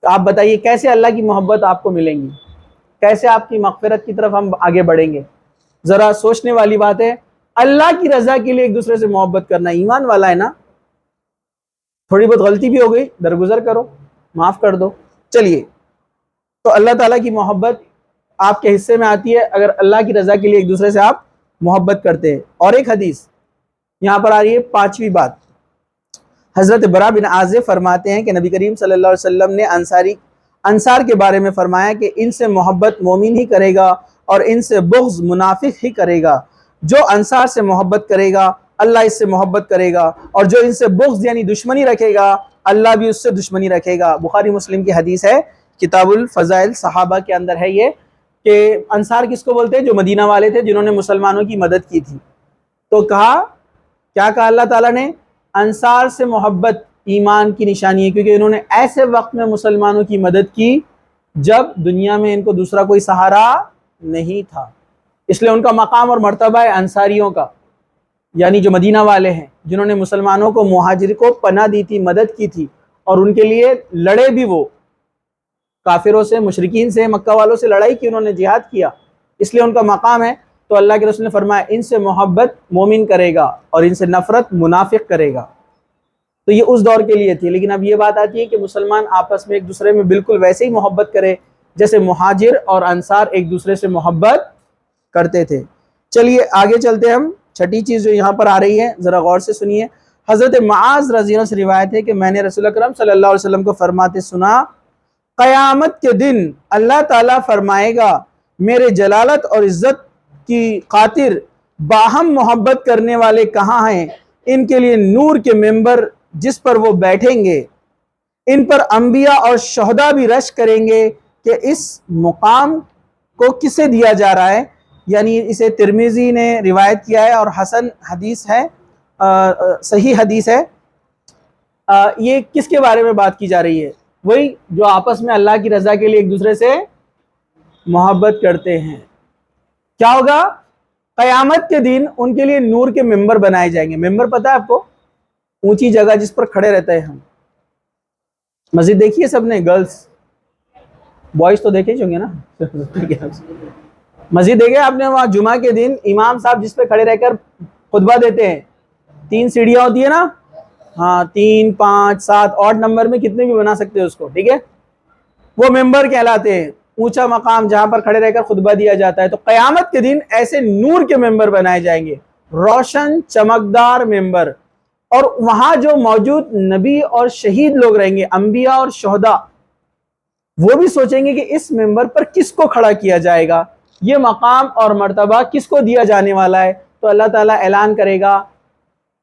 آپ بتائیے کیسے اللہ کی محبت آپ کو ملیں گی, کیسے آپ کی مغفرت کی طرف ہم آگے بڑھیں گے. ذرا سوچنے والی بات ہے. اللہ کی رضا کے لیے ایک دوسرے سے محبت کرنا, ایمان والا ہے نا. تھوڑی بہت غلطی بھی ہو گئی, درگزر کرو, معاف کر دو. چلیے, تو اللہ تعالیٰ کی محبت آپ کے حصے میں آتی ہے اگر اللہ کی رضا کے لیے ایک دوسرے سے آپ محبت کرتے ہیں. اور ایک حدیث یہاں پر آ رہی ہے, پانچویں بات. حضرت برا بن عازب فرماتے ہیں کہ نبی کریم صلی اللہ علیہ وسلم نے انصار کے بارے میں فرمایا کہ ان سے محبت مومن ہی کرے گا اور ان سے بغض منافق ہی کرے گا. جو انصار سے محبت کرے گا اللہ اس سے محبت کرے گا, اور جو ان سے بغض یعنی دشمنی رکھے گا اللہ بھی اس سے دشمنی رکھے گا. بخاری مسلم کی حدیث ہے, کتاب الفضائل صحابہ کے اندر ہے یہ, کہ انصار کس کو بولتے ہیں, جو مدینہ والے تھے جنہوں نے مسلمانوں کی مدد کی تھی. تو کیا کہا اللہ تعالیٰ نے, انصار سے محبت ایمان کی نشانی ہے, کیونکہ انہوں نے ایسے وقت میں مسلمانوں کی مدد کی جب دنیا میں ان کو دوسرا کوئی سہارا نہیں تھا. اس لیے ان کا مقام اور مرتبہ ہے انصاریوں کا, یعنی جو مدینہ والے ہیں جنہوں نے مسلمانوں کو, مہاجر کو پناہ دی تھی, مدد کی تھی, اور ان کے لیے لڑے بھی. وہ کافروں سے, مشرکین سے, مکہ والوں سے لڑائی کی, انہوں نے جہاد کیا, اس لیے ان کا مقام ہے. تو اللہ کے رسول نے فرمایا ان سے محبت مومن کرے گا اور ان سے نفرت منافق کرے گا. تو یہ اس دور کے لیے تھی. لیکن اب یہ بات آتی ہے کہ مسلمان آپس میں ایک دوسرے میں بالکل ویسے ہی محبت کرے جیسے مہاجر اور انصار ایک دوسرے سے محبت کرتے تھے. چلیے آگے چلتے ہم. چھٹی چیز جو یہاں پر آ رہی ہے ذرا غور سے سنیے. حضرت معاذ رضی اللہ عنہ سے روایت ہے کہ میں نے رسول اکرم صلی اللہ علیہ وسلم کو فرماتے سنا, قیامت کے دن اللہ تعالیٰ فرمائے گا میرے جلالت اور عزت کی خاطر باہم محبت کرنے والے کہاں ہیں, ان کے لیے نور کے ممبر جس پر وہ بیٹھیں گے, ان پر انبیاء اور شہداء بھی رش کریں گے کہ اس مقام کو کسے دیا جا رہا ہے. یعنی اسے ترمذی نے روایت کیا ہے اور حسن حدیث ہے, صحیح حدیث ہے. یہ کس کے بارے میں بات کی جا رہی ہے, وہی جو آپس میں اللہ کی رضا کے لیے ایک دوسرے سے محبت کرتے ہیں. کیا ہوگا, قیامت کے دن ان کے لیے نور کے ممبر بنائے جائیں گے. ممبر پتہ ہے آپ کو, اونچی جگہ جس پر کھڑے رہتے ہیں ہم. مسجد دیکھیے سب نے, گرلز بوائز تو دیکھے ہوں گے نا, مسجد دیکھے آپ نے, وہاں جمعہ کے دن امام صاحب جس پہ کھڑے رہ کر خطبہ دیتے ہیں, 3 سیڑھیاں ہوتی ہے نا, ہاں 3 5 7 8 نمبر میں کتنے بھی بنا سکتے ہیں اس کو, ٹھیک ہے, وہ ممبر کہلاتے ہیں, اونچا مقام جہاں پر کھڑے رہ کر خطبہ دیا جاتا ہے. تو قیامت کے دن ایسے نور کے ممبر بنائے جائیں گے, روشن چمکدار ممبر, اور وہاں جو موجود نبی اور شہید لوگ رہیں گے, انبیاء اور شہداء, وہ بھی سوچیں گے کہ اس ممبر پر کس کو کھڑا کیا جائے گا, یہ مقام اور مرتبہ کس کو دیا جانے والا ہے. تو اللہ تعالیٰ اعلان کرے گا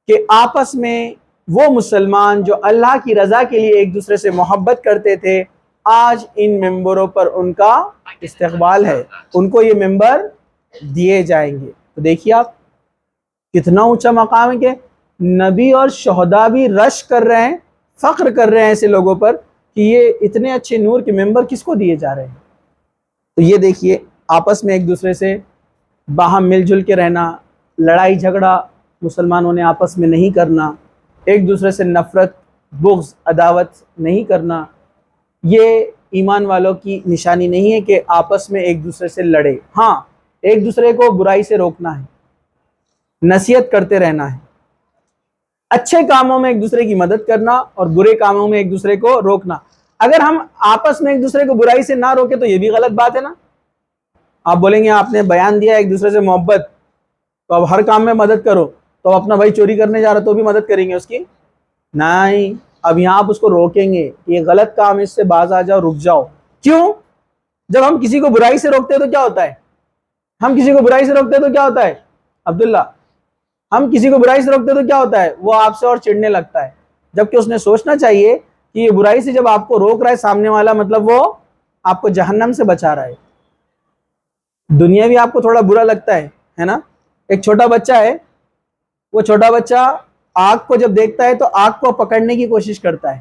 کہ آپس میں وہ مسلمان جو اللہ کی رضا کے لیے ایک دوسرے سے محبت کرتے تھے, آج ان ممبروں پر ان کا استقبال ہے, ان کو یہ ممبر دیے جائیں گے. تو دیکھیے آپ کتنا اونچا مقام ہے کہ نبی اور شہداء بھی رش کر رہے ہیں, فخر کر رہے ہیں ایسے لوگوں پر کہ یہ اتنے اچھے نور کے ممبر کس کو دیے جا رہے ہیں. تو یہ دیکھیے آپس میں ایک دوسرے سے باہم مل جل کے رہنا, لڑائی جھگڑا مسلمانوں نے آپس میں نہیں کرنا, ایک دوسرے سے نفرت بغض عداوت نہیں کرنا, یہ ایمان والوں کی نشانی نہیں ہے کہ آپس میں ایک دوسرے سے لڑے. ہاں ایک دوسرے کو برائی سے روکنا ہے, نصیحت کرتے رہنا ہے, اچھے کاموں میں ایک دوسرے کی مدد کرنا اور برے کاموں میں ایک دوسرے کو روکنا. اگر ہم آپس میں ایک دوسرے کو برائی سے نہ روکے تو یہ بھی غلط بات ہے نا. آپ بولیں گے آپ نے بیان دیا ایک دوسرے سے محبت, تو اب ہر کام میں مدد کرو, تو اپنا بھائی چوری کرنے جا رہا تو بھی مدد کریں گے اس کی؟ نہیں, اب یہاں آپ اس کو روکیں گے, یہ غلط کام, اس سے باز آ جاؤ, رک جاؤ. کیوں؟ جب ہم کسی کو برائی سے روکتے ہیں تو کیا ہوتا ہے, ہم کسی کو برائی سے روکتے تو کیا ہوتا ہے عبداللہ؟ ہم کسی کو برائی سے روکتے تو کیا ہوتا ہے؟ وہ آپ سے اور چڑھنے لگتا ہے، جبکہ اس نے سوچنا چاہیے کہ یہ برائی سے جب آپ کو روک رہا ہے سامنے والا، مطلب وہ آپ کو جہنم سے بچا رہا ہے۔ دنیا بھی آپ کو تھوڑا برا لگتا ہے نا؟ ایک چھوٹا بچہ ہے، وہ چھوٹا بچہ آگ کو جب دیکھتا ہے تو آگ کو پکڑنے کی کوشش کرتا ہے،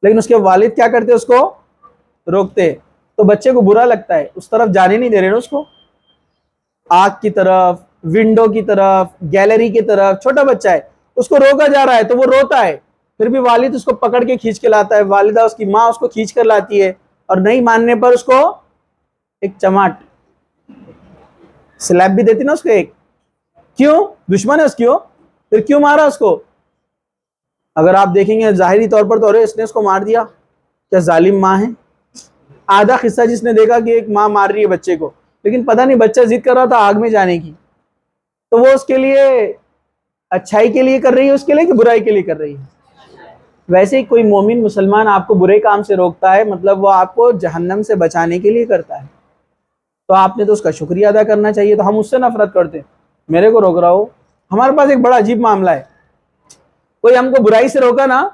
لیکن اس کے والد کیا کرتے؟ اس کو روکتے، تو بچے کو برا لگتا ہے، اس طرف جانے نہیں دے رہے نا اس کو، آگ کی طرف، ونڈو کی طرف، گیلری کی طرف۔ چھوٹا بچہ ہے، اس کو روکا جا رہا ہے تو وہ روتا ہے، پھر بھی والد اس کو پکڑ کے کھینچ کے لاتا ہے، والدہ اس کی ماں اس کو کھینچ کر لاتی ہے، اور نہیں ماننے پر اس کو ایک چماٹ سلیپ بھی دیتی نا اس کو ایک۔ کیوں؟ دشمن ہے اس کی، پھر کیوں مارا اس کو؟ اگر آپ دیکھیں گے ظاہری طور پر تو ارے اس نے اس کو مار دیا، کیا ظالم ماں ہے۔ آدھا قصہ جس نے دیکھا کہ ایک ماں مار رہی ہے بچے کو، لیکن پتہ نہیں بچہ ضد کر رہا تھا آگ میں جانے کی، تو وہ اس کے لیے اچھائی کے لیے کر رہی ہے اس کے لیے کہ برائی کے لیے کر رہی ہے؟ ویسے ہی کوئی مومن مسلمان آپ کو برے کام سے روکتا ہے، مطلب وہ آپ کو جہنم سے بچانے کے لیے کرتا ہے، تو آپ نے تو اس کا شکریہ ادا کرنا چاہیے۔ تو ہم اس سے نفرت کرتے ہیں، میرے کو روک رہا ہو۔ ہمارے پاس ایک بڑا عجیب معاملہ ہے، کوئی ہم کو برائی سے روکا نا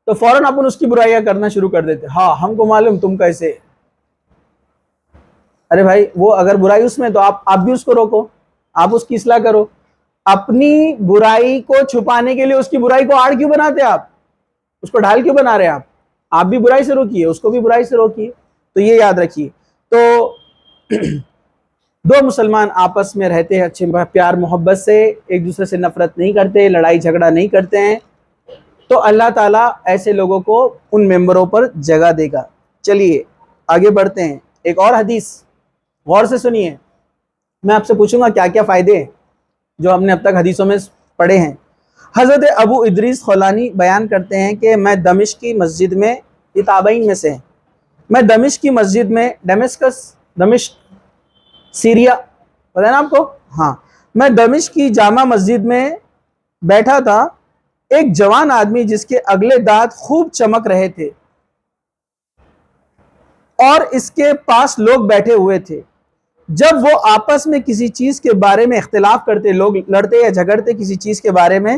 تو فوراً اپن اس کی برائیاں کرنا شروع کر دیتے، ہاں ہم کو معلوم تم کیسے۔ ارے بھائی وہ اگر برائی اس میں تو آپ بھی اس کو روکو، آپ اس کی اصلاح کرو۔ اپنی برائی کو چھپانے کے لیے اس کی برائی کو آڑ کیوں بناتے؟ آپ اس کو ڈھال کیوں بنا رہے ہیں؟ آپ بھی برائی سے روکیے، اس کو بھی برائی سے روکیے۔ تو یہ یاد رکھیے، تو دو مسلمان آپس میں رہتے ہیں اچھے پیار محبت سے، ایک دوسرے سے نفرت نہیں کرتے، لڑائی جھگڑا نہیں کرتے ہیں، تو اللہ تعالیٰ ایسے لوگوں کو ان ممبروں پر جگہ دے گا۔ چلیے آگے بڑھتے ہیں، ایک اور حدیث غور سے سنیے، میں آپ سے پوچھوں گا کیا کیا فائدے ہیں جو ہم نے اب تک حدیثوں میں پڑھے ہیں۔ حضرت ابو ادریس خولانی بیان کرتے ہیں کہ میں دمشق کی مسجد میں، یہ تابعین میں سے ہیں، میں دمشق کی مسجد میں، دمشق سیریا پتہ ہے نا آپ کو؟ ہاں، میں دمشق کی جامع مسجد میں بیٹھا تھا، ایک جوان آدمی جس کے اگلے دانت خوب چمک رہے تھے اور اس کے پاس لوگ بیٹھے ہوئے تھے، جب وہ آپس میں کسی چیز کے بارے میں اختلاف کرتے، لوگ لڑتے یا جھگڑتے کسی چیز کے بارے میں،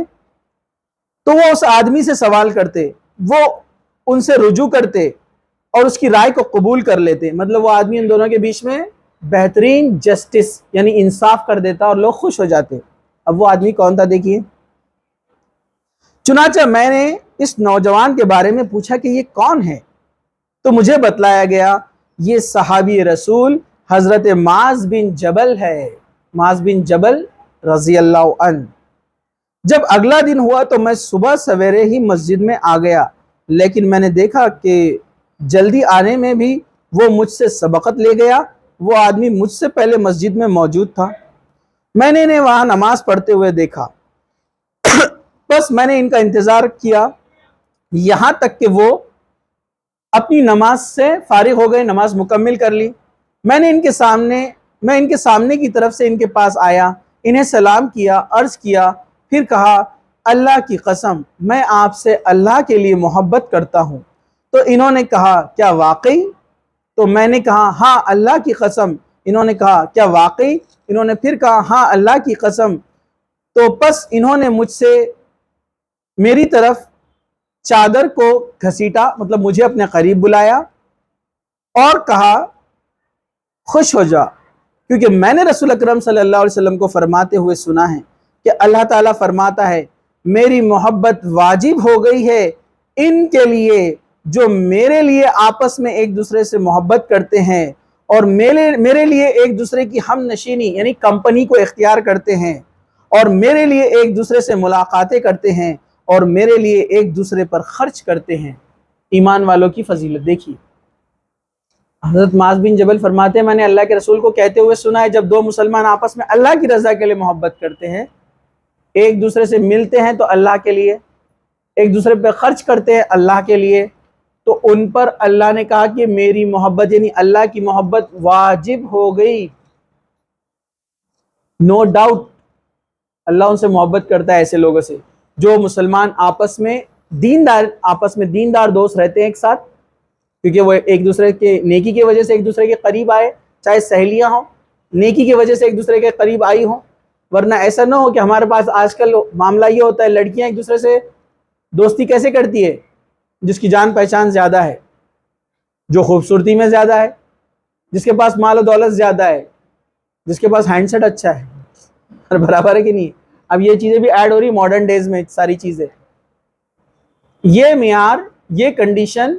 تو وہ اس آدمی سے سوال کرتے، وہ ان سے رجوع کرتے اور اس کی رائے کو قبول کر لیتے، مطلب وہ آدمی ان دونوں کے بیچ میں بہترین جسٹس یعنی انصاف کر دیتا اور لوگ خوش ہو جاتے۔ اب وہ آدمی کون تھا دیکھیے، چنانچہ میں نے اس نوجوان کے بارے میں پوچھا کہ یہ کون ہے، تو مجھے بتلایا گیا یہ صحابی رسول حضرت معاذ بن جبل ہے، معاذ بن جبل رضی اللہ عنہ۔ جب اگلا دن ہوا تو میں صبح سویرے ہی مسجد میں آ گیا، لیکن میں نے دیکھا کہ جلدی آنے میں بھی وہ مجھ سے سبقت لے گیا، وہ آدمی مجھ سے پہلے مسجد میں موجود تھا، میں نے انہیں وہاں نماز پڑھتے ہوئے دیکھا، بس میں نے ان کا انتظار کیا یہاں تک کہ وہ اپنی نماز سے فارغ ہو گئے، نماز مکمل کر لی۔ میں ان کے سامنے کی طرف سے ان کے پاس آیا، انہیں سلام کیا، عرض کیا، پھر کہا اللہ کی قسم میں آپ سے اللہ کے لیے محبت کرتا ہوں۔ تو انہوں نے کہا کیا واقعی؟ تو میں نے کہا ہاں اللہ کی قسم۔ انہوں نے کہا کیا واقعی؟ انہوں نے پھر کہا ہاں اللہ کی قسم۔ تو پس انہوں نے مجھ سے میری طرف چادر کو گھسیٹا، مطلب مجھے اپنے قریب بلایا اور کہا خوش ہو جا، کیونکہ میں نے رسول اکرم صلی اللہ علیہ وسلم کو فرماتے ہوئے سنا ہے کہ اللہ تعالیٰ فرماتا ہے میری محبت واجب ہو گئی ہے ان کے لیے جو میرے لیے آپس میں ایک دوسرے سے محبت کرتے ہیں اور میرے لیے ایک دوسرے کی ہم نشینی یعنی کمپنی کو اختیار کرتے ہیں، اور میرے لیے ایک دوسرے سے ملاقاتیں کرتے ہیں، اور میرے لیے ایک دوسرے پر خرچ کرتے ہیں۔ ایمان والوں کی فضیلت دیکھیے، حضرت معاذ بن جبل فرماتے ہیں میں نے اللہ کے رسول کو کہتے ہوئے سنا ہے جب دو مسلمان آپس میں اللہ کی رضا کے لیے محبت کرتے ہیں، ایک دوسرے سے ملتے ہیں تو اللہ کے لیے، ایک دوسرے پہ خرچ کرتے ہیں اللہ کے لیے، تو ان پر اللہ نے کہا کہ میری محبت یعنی اللہ کی محبت واجب ہو گئی۔ نو ڈاؤٹ اللہ ان سے محبت کرتا ہے، ایسے لوگوں سے جو مسلمان آپس میں دیندار دوست رہتے ہیں ایک ساتھ، کیونکہ وہ ایک دوسرے کے نیکی کی وجہ سے ایک دوسرے کے قریب آئے، چاہے سہیلیاں ہوں نیکی کی وجہ سے ایک دوسرے کے قریب آئی ہوں. ورنہ ایسا نہ ہو کہ ہمارے پاس آج کل معاملہ یہ ہوتا ہے لڑکیاں ایک دوسرے سے دوستی کیسے کرتی ہے؟ جس کی جان پہچان زیادہ ہے، جو خوبصورتی میں زیادہ ہے، جس کے پاس مال و دولت زیادہ ہے، جس کے پاس ہینڈ سیٹ اچھا ہے. اور برابر ہے کہ نہیں؟ اب یہ چیزیں بھی ایڈ ہو رہی ماڈرن ڈیز میں ساری چیزیں. یہ معیار، یہ کنڈیشن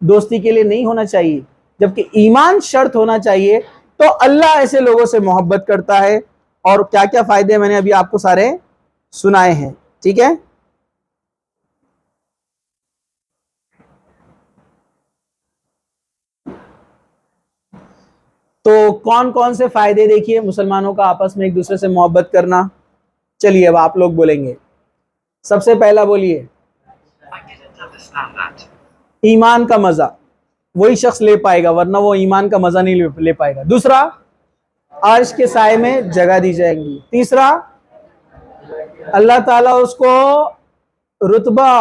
دوستی کے لیے نہیں ہونا چاہیے، جبکہ ایمان شرط ہونا چاہیے. تو اللہ ایسے لوگوں سے محبت کرتا ہے. اور کیا کیا فائدے میں نے ابھی آپ کو سارے سنائے ہیں. ٹھیک ہے؟ تو کون کون سے فائدے دیکھیے مسلمانوں کا آپس میں ایک دوسرے سے محبت کرنا. چلیے اب آپ لوگ بولیں گے. سب سے پہلا بولیے، ایمان کا مزہ وہی شخص لے پائے گا، ورنہ وہ ایمان کا مزہ نہیں لے پائے گا. دوسرا، عرش کے سائے میں جگہ دی جائیں گی. تیسرا، اللہ تعالیٰ اس کو رتبہ،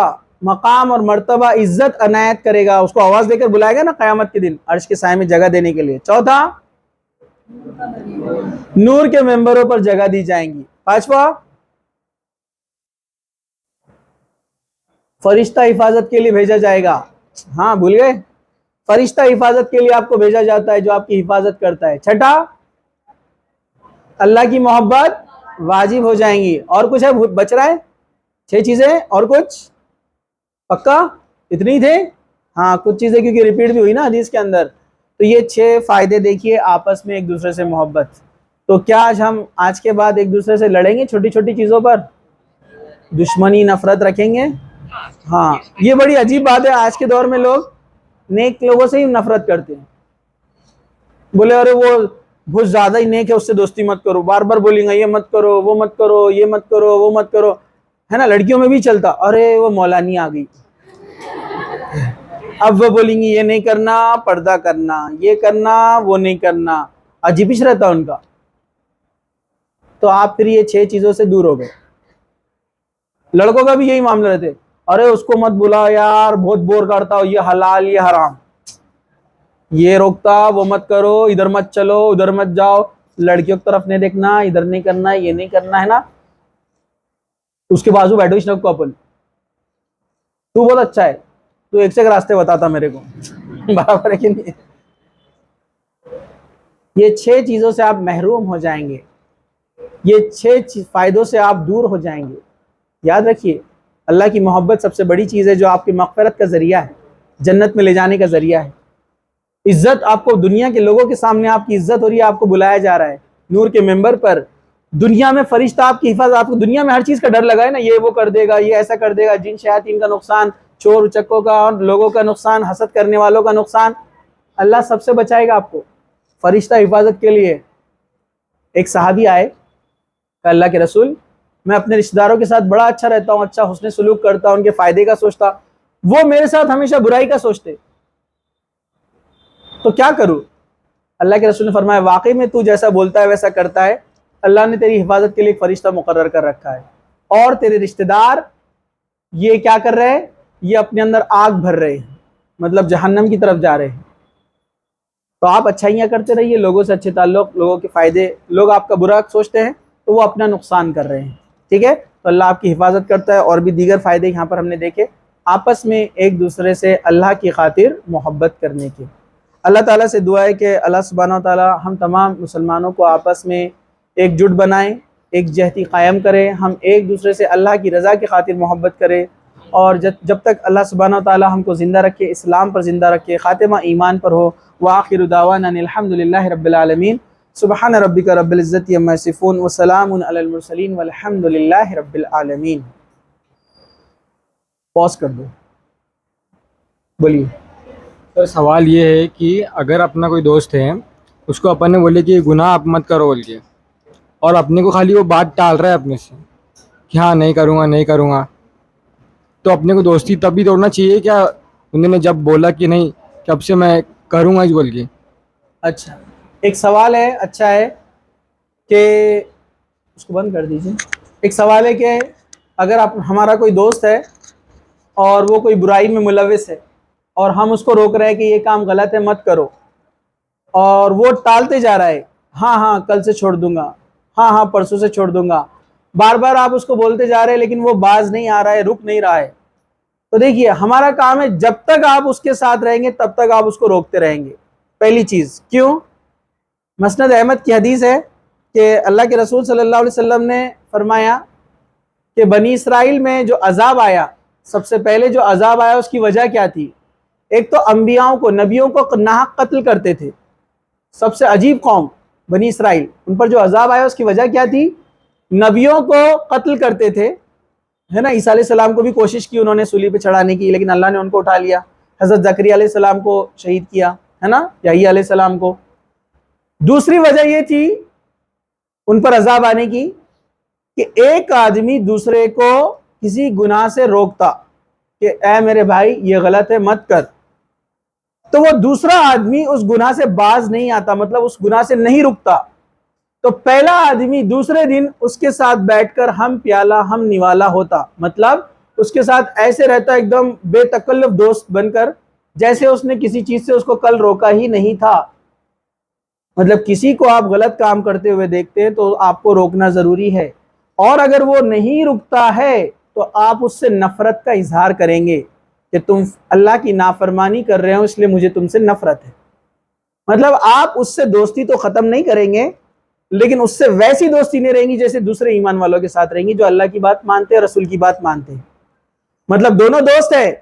مقام اور مرتبہ، عزت عنایت کرے گا. اس کو آواز دے کر بلائے گا نا قیامت کے دن عرش کے سائے میں جگہ دینے کے لیے. چوتھا، نور کے ممبروں پر جگہ دی جائیں گی. پانچواں، فرشتہ حفاظت کے لیے بھیجا جائے گا. ہاں بھول گئے؟ فرشتہ حفاظت کے لیے آپ کو بھیجا جاتا ہے جو آپ کی حفاظت کرتا ہے. چھٹا، اللہ کی محبت واجب ہو جائیں گی. اور کچھ ہے بچ رہا ہے؟ 6 چیزیں اور کچھ؟ پکا اتنی تھے؟ ہاں کچھ چیزیں کیونکہ ریپیٹ بھی ہوئی نا حدیث کے اندر. تو یہ 6 فائدے دیکھیے آپس میں ایک دوسرے سے محبت. تو کیا ہم آج کے بعد ایک دوسرے سے لڑیں گے چھوٹی چھوٹی چیزوں پر؟ دشمنی، نفرت رکھیں گے؟ ہاں یہ بڑی عجیب بات ہے، آج کے دور میں لوگ نیک لوگوں سے ہی نفرت کرتے ہیں. بولے ارے وہ بہت زیادہ ہی نیک ہے اس سے دوستی مت کرو. بار بار بولیں گے یہ مت کرو، وہ مت کرو، یہ مت کرو، وہ مت کرو. ہے نا؟ لڑکیوں میں بھی چلتا، ارے وہ مولانی آ گئی، اب وہ بولیں گی یہ نہیں کرنا، پردہ کرنا، یہ کرنا، وہ نہیں کرنا. عجیبش رہتا ان کا. تو آپ پھر یہ 6 چیزوں سے دور ہو گئے. لڑکوں کا بھی یہی معاملہ رہتے، ارے اس کو مت بلا یار، بہت بور کرتا ہو، یہ حلال یہ حرام، یہ روکتا، وہ مت کرو، ادھر مت چلو، ادھر مت جاؤ، لڑکیوں کی طرف نہیں دیکھنا، ادھر نہیں کرنا، یہ نہیں کرنا. ہے نا؟ اس کے بازو بیٹھو شنک کو اپن، تو بہت اچھا ہے، تو ایک سے ایک راستے بتاتا میرے کو. برابر ہے کہ نہیں؟ یہ 6 چیزوں سے آپ محروم ہو جائیں گے، یہ 6 فائدوں سے آپ دور ہو جائیں گے. یاد رکھیے اللہ کی محبت سب سے بڑی چیز ہے جو آپ کی مغفرت کا ذریعہ ہے، جنت میں لے جانے کا ذریعہ ہے. عزت آپ کو دنیا کے لوگوں کے سامنے آپ کی عزت ہو رہی ہے، آپ کو بلایا جا رہا ہے نور کے ممبر پر. دنیا میں فرشتہ آپ کی حفاظت، آپ کو دنیا میں ہر چیز کا ڈر لگا ہے نا، یہ وہ کر دے گا، یہ ایسا کر دے گا، جن شیاطین کا نقصان، چور اچکوں کا اور لوگوں کا نقصان، حسد کرنے والوں کا نقصان، اللہ سب سے بچائے گا آپ کو. فرشتہ حفاظت کے لیے. ایک صحابی آئے کہ اللہ کے رسول میں اپنے رشتہ داروں کے ساتھ بڑا اچھا رہتا ہوں، اچھا حسن سلوک کرتا ہوں، ان کے فائدے کا سوچتا، وہ میرے ساتھ ہمیشہ برائی کا سوچتے، تو کیا کروں؟ اللہ کے رسول نے فرمایا واقعی میں تو جیسا بولتا ہے ویسا کرتا ہے، اللہ نے تیری حفاظت کے لیے ایک فرشتہ مقرر کر رکھا ہے، اور تیرے رشتہ دار یہ کیا کر رہے ہیں؟ یہ اپنے اندر آگ بھر رہے ہیں، مطلب جہنم کی طرف جا رہے ہیں. تو آپ اچھائیاں کرتے رہیے، لوگوں سے اچھے تعلق، لوگوں کے فائدے. لوگ آپ کا برا سوچتے ہیں تو وہ اپنا نقصان کر رہے ہیں. ٹھیک ہے؟ تو اللہ آپ کی حفاظت کرتا ہے. اور بھی دیگر فائدے یہاں پر ہم نے دیکھے، آپس میں ایک دوسرے سے اللہ کی خاطر محبت کرنے کے. اللہ تعالیٰ سے دعا ہے کہ اللہ سبحانہ و تعالیٰ ہم تمام مسلمانوں کو آپس میں ایک جٹ بنائیں، ایک جہتی قائم کرے، ہم ایک دوسرے سے اللہ کی رضا کی خاطر محبت کریں، اور جب تک اللہ سبحانہ و تعالیٰ ہم کو زندہ رکھے، اسلام پر زندہ رکھے، خاتمہ ایمان پر ہو. وآخر دعوانا الحمد للہ رب العالمین. سبحان ربک رب العزت عما یصفون وسلام علی المرسلین والحمد للہ رب العالمین. پاز کر دو، بولیے. سر سوال یہ ہے کہ اگر اپنا کوئی دوست ہے، اس کو اپن نے بولے کہ گناہ آپ مت کرو بول کے، اور اپنے کو خالی وہ بات ٹال رہا ہے اپنے سے کہ ہاں نہیں کروں گا نہیں کروں گا، تو اپنے کو دوستی تب بھی توڑنا چاہیے کیا انہوں نے جب بولا کہ نہیں کہ اب سے میں کروں گا اس بول کے؟ اچھا ایک سوال ہے، اچھا ہے کہ اس کو بند کر دیجیے. ایک سوال ہے کہ اگر ہمارا کوئی دوست ہے اور وہ کوئی برائی میں ملوث ہے، اور ہم اس کو روک رہے ہیں کہ یہ کام غلط ہے مت کرو، اور وہ ٹالتے جا رہا ہے، ہاں ہاں کل سے چھوڑ دوں گا، ہاں ہاں پرسوں سے چھوڑ دوں گا، بار بار آپ اس کو بولتے جا رہے ہیں لیکن وہ باز نہیں آ رہا ہے، رک نہیں رہا ہے. تو دیکھیے ہمارا کام ہے جب تک آپ اس کے ساتھ رہیں گے تب تک آپ اس کو روکتے رہیں گے. پہلی چیز کیوں؟ مسند احمد کی حدیث ہے کہ اللہ کے رسول صلی اللہ علیہ وسلم نے فرمایا کہ بنی اسرائیل میں جو عذاب آیا، سب سے پہلے جو عذاب آیا اس کی وجہ کیا تھی؟ ایک تو انبیاؤں کو، نبیوں کو ناحق قتل کرتے تھے. سب سے عجیب قوم بنی اسرائیل، ان پر جو عذاب آیا اس کی وجہ کیا تھی؟ نبیوں کو قتل کرتے تھے، ہے نا. عیسیٰ علیہ السلام کو بھی کوشش کی انہوں نے سولی پہ چڑھانے کی، لیکن اللہ نے ان کو اٹھا لیا. حضرت زکریا علیہ السلام کو شہید کیا، ہے نا، یحییٰ علیہ السلام کو. دوسری وجہ یہ تھی ان پر عذاب آنے کی کہ ایک آدمی دوسرے کو کسی گناہ سے روکتا کہ اے میرے بھائی یہ غلط ہے مت کر، تو وہ دوسرا آدمی اس گناہ سے باز نہیں آتا، مطلب اس گناہ سے نہیں رکتا. تو پہلا آدمی دوسرے دن اس کے ساتھ بیٹھ کر ہم پیالہ ہم نوالا ہوتا، مطلب اس کے ساتھ ایسے رہتا ایک دم بے تکلف دوست بن کر، جیسے اس نے کسی چیز سے اس کو کل روکا ہی نہیں تھا. مطلب کسی کو آپ غلط کام کرتے ہوئے دیکھتے ہیں تو آپ کو روکنا ضروری ہے، اور اگر وہ نہیں رکتا ہے تو آپ اس سے نفرت کا اظہار کریں گے کہ تم اللہ کی نافرمانی کر رہے ہو اس لیے مجھے تم سے نفرت ہے. مطلب آپ اس سے دوستی تو ختم نہیں کریں گے، لیکن اس سے ویسی دوستی نہیں رہیں گی جیسے دوسرے ایمان والوں کے ساتھ رہیں گی جو اللہ کی بات مانتے ہیں، رسول کی بات مانتے ہیں. مطلب دونوں دوست ہیں،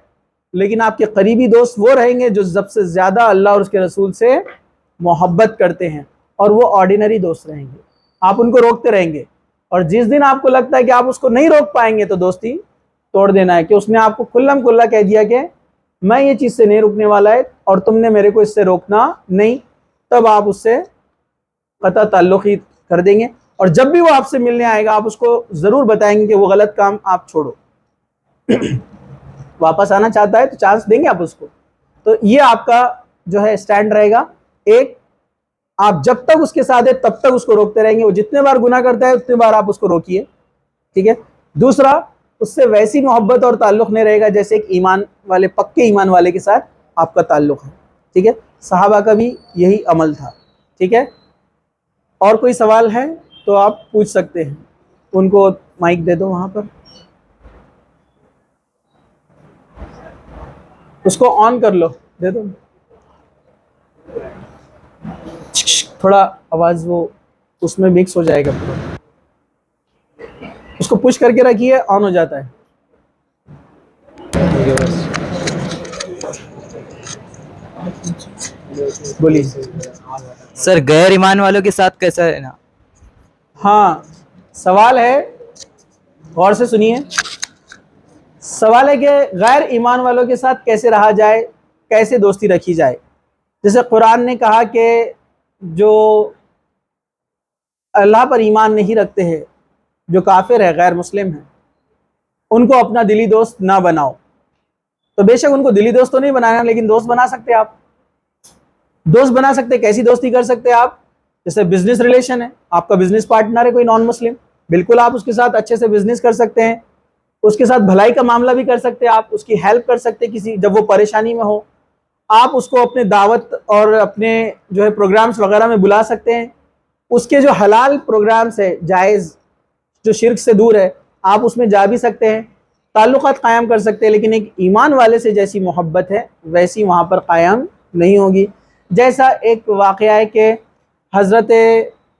لیکن آپ کے قریبی دوست وہ رہیں گے جو سب سے زیادہ اللہ اور اس کے رسول سے محبت کرتے ہیں، اور وہ آرڈینری دوست رہیں گے. آپ ان کو روکتے رہیں گے، اور جس دن آپ کو لگتا ہے کہ آپ اس کو نہیں روک پائیں گے تو دوستی توڑ دینا ہے، کہ اس نے آپ کو کھلم کھلا کہہ دیا کہ میں یہ چیز سے نہیں رکنے والا ہے اور تم نے میرے کو اس سے روکنا نہیں، تب آپ اس سے قطع تعلق ہی کر دیں گے. اور جب بھی وہ آپ سے ملنے آئے گا آپ اس کو ضرور بتائیں گے کہ وہ غلط کام آپ چھوڑو. واپس آنا چاہتا ہے تو چانس دیں گے آپ اس کو. تو یہ آپ کا جو ہے اسٹینڈ رہے گا. ایک، آپ جب تک اس کے ساتھ ہے تب تک اس کو روکتے رہیں گے، وہ جتنے بار گناہ کرتا ہے اتنے بار آپ اس کو روکیے، ٹھیک ہے. دوسرا، اس سے ویسی محبت اور تعلق نہیں رہے گا جیسے ایک ایمان والے، پکے ایمان والے کے ساتھ آپ کا تعلق ہے، ٹھیک ہے. صحابہ کا بھی یہی عمل تھا، ٹھیک ہے. اور کوئی سوال ہے تو آپ پوچھ سکتے ہیں. ان کو مائک دے دو وہاں پر، اس کو آن کر لو، دے دو تھوڑا آواز، وہ اس میں مکس ہو جائے گا پورا. اس کو پش کر کے رکھیے، آن ہو جاتا ہے. بولیے. سر غیر ایمان والوں کے ساتھ کیسا ہے نا؟ ہاں سوال ہے، غور سے سنیے. سوال ہے کہ غیر ایمان والوں کے ساتھ کیسے رہا جائے، کیسے دوستی رکھی جائے. جیسے قرآن نے کہا کہ جو اللہ پر ایمان نہیں رکھتے ہیں، جو کافر ہے، غیر مسلم ہیں، ان کو اپنا دلی دوست نہ بناؤ. تو بے شک ان کو دلی دوست تو نہیں بنانا، لیکن دوست بنا سکتے. آپ دوست بنا سکتے. کیسی دوستی کر سکتے آپ؟ جیسے بزنس ریلیشن ہے، آپ کا بزنس پارٹنر ہے کوئی نان مسلم، بالکل آپ اس کے ساتھ اچھے سے بزنس کر سکتے ہیں، اس کے ساتھ بھلائی کا معاملہ بھی کر سکتے ہیں، آپ اس کی ہیلپ کر سکتے ہیں کسی جب وہ پریشانی میں ہو. آپ اس کو اپنے دعوت اور اپنے جو ہے پروگرامز وغیرہ میں بلا سکتے ہیں. اس کے جو حلال پروگرامز ہے، جائز، جو شرک سے دور ہے، آپ اس میں جا بھی سکتے ہیں، تعلقات قائم کر سکتے ہیں. لیکن ایک ایمان والے سے جیسی محبت ہے ویسی وہاں پر قائم نہیں ہوگی. جیسا ایک واقعہ ہے کہ حضرت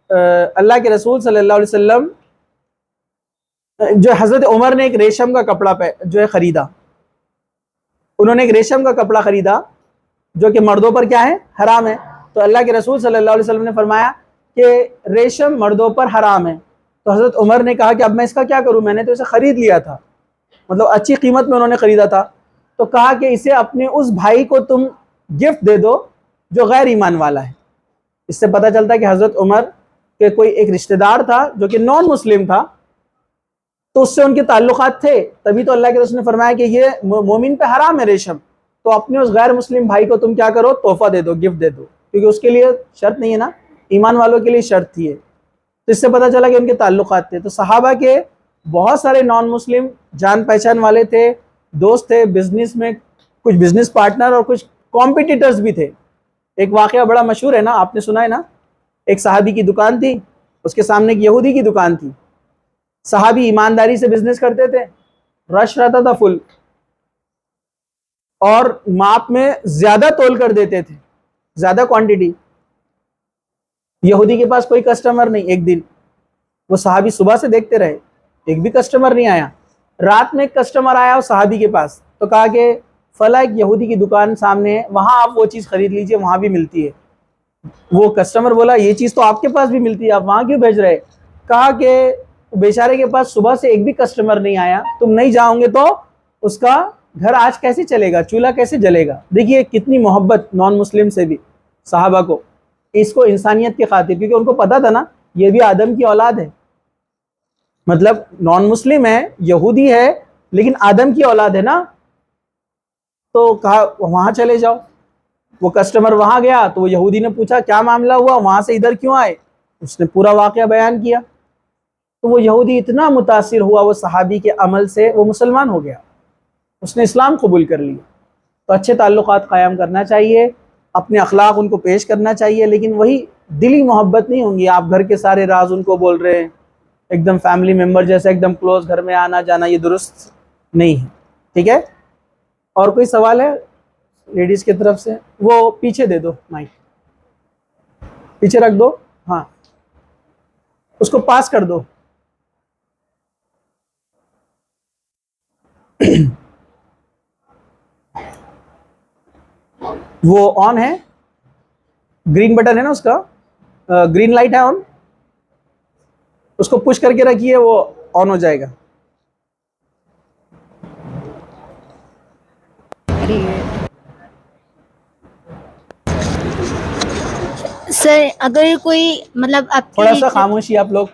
اللہ کے رسول صلی اللہ علیہ وسلم، جو حضرت عمر نے ایک ریشم کا کپڑا جو ہے خریدا. انہوں نے ایک ریشم کا کپڑا خریدا جو کہ مردوں پر کیا ہے؟ حرام ہے. تو اللہ کے رسول صلی اللہ علیہ وسلم نے فرمایا کہ ریشم مردوں پر حرام ہے. تو حضرت عمر نے کہا کہ اب میں اس کا کیا کروں، میں نے تو اسے خرید لیا تھا، مطلب اچھی قیمت میں انہوں نے خریدا تھا. تو کہا کہ اسے اپنے اس بھائی کو تم گفٹ دے دو جو غیر ایمان والا ہے. اس سے پتہ چلتا ہے کہ حضرت عمر کے کوئی ایک رشتہ دار تھا جو کہ نان مسلم تھا، تو اس سے ان کے تعلقات تھے، تبھی تو اللہ کے رسول نے فرمایا کہ یہ مومن پہ حرام ہے ریشم. تو اپنے اس غیر مسلم بھائی کو تم کیا کرو، تحفہ دے دو، گفٹ دے دو، کیونکہ اس کے لیے شرط نہیں ہے نا، ایمان والوں کے لیے شرط تھی. تو اس سے پتہ چلا کہ ان کے تعلقات تھے. تو صحابہ کے بہت سارے نان مسلم جان پہچان والے تھے، دوست تھے، بزنس میں کچھ بزنس پارٹنر اور کچھ کمپیٹیٹرز بھی تھے. ایک واقعہ بڑا مشہور ہے نا، آپ نے سنا ہے نا، ایک صحابی کی دکان تھی, اس کے سامنے ایک یہودی کی دکان تھی. صحابی ایمانداری سے بزنس کرتے تھے, رش رہتا تھا فل, اور ماپ میں زیادہ تول کر دیتے تھے, زیادہ کوانٹٹی. یہودی کے پاس کوئی کسٹمر نہیں. ایک دن وہ صحابی صبح سے دیکھتے رہے, ایک بھی کسٹمر نہیں آیا. رات میں ایک کسٹمر آیا اس صحابی کے پاس, تو کہا کہ فلاں ایک یہودی کی دکان سامنے ہے, وہاں آپ وہ چیز خرید لیجئے, وہاں بھی ملتی ہے. وہ کسٹمر بولا یہ چیز تو آپ کے پاس بھی ملتی ہے, آپ وہاں کیوں بھیج رہے؟ کہا کہ بیچارے کے پاس صبح سے ایک بھی کسٹمر نہیں آیا, تم نہیں جاؤ گے تو اس کا گھر آج کیسے چلے گا, چولہا کیسے جلے گا. دیکھیے کتنی محبت نان مسلم سے بھی صحابہ کو, اس کو انسانیت کی خاطر, کیونکہ ان کو پتا تھا نا یہ بھی آدم کی اولاد ہے. مطلب نان مسلم ہے, یہودی ہے, لیکن آدم کی اولاد ہے نا. تو کہا وہاں چلے جاؤ. وہ کسٹمر وہاں گیا تو وہ یہودی نے پوچھا کیا معاملہ ہوا, وہاں سے ادھر کیوں آئے؟ اس نے پورا واقعہ بیان کیا. تو وہ یہودی اتنا متاثر ہوا وہ صحابی کے عمل سے, وہ مسلمان ہو گیا, اس نے اسلام قبول کر لیا. تو اچھے تعلقات قائم کرنا چاہیے, اپنے اخلاق ان کو پیش کرنا چاہیے, لیکن وہی دلی محبت نہیں ہوں گی. آپ گھر کے سارے راز ان کو بول رہے ہیں, ایک دم فیملی ممبر جیسے ایک دم کلوز, گھر میں آنا جانا, یہ درست نہیں ہے. ٹھیک ہے, اور کوئی سوال ہے لیڈیز کی طرف سے؟ وہ پیچھے دے دو, مائک پیچھے رکھ دو, ہاں اس کو پاس کر دو. وہ آن ہے, گرین بٹن ہے نا اس کا, گرین لائٹ ہے آن, اس کو پش کر کے رکھیے, وہ آن ہو جائے گا. سر اگر کوئی مطلب آپ تھوڑا کی سا خاموشی آپ لوگ.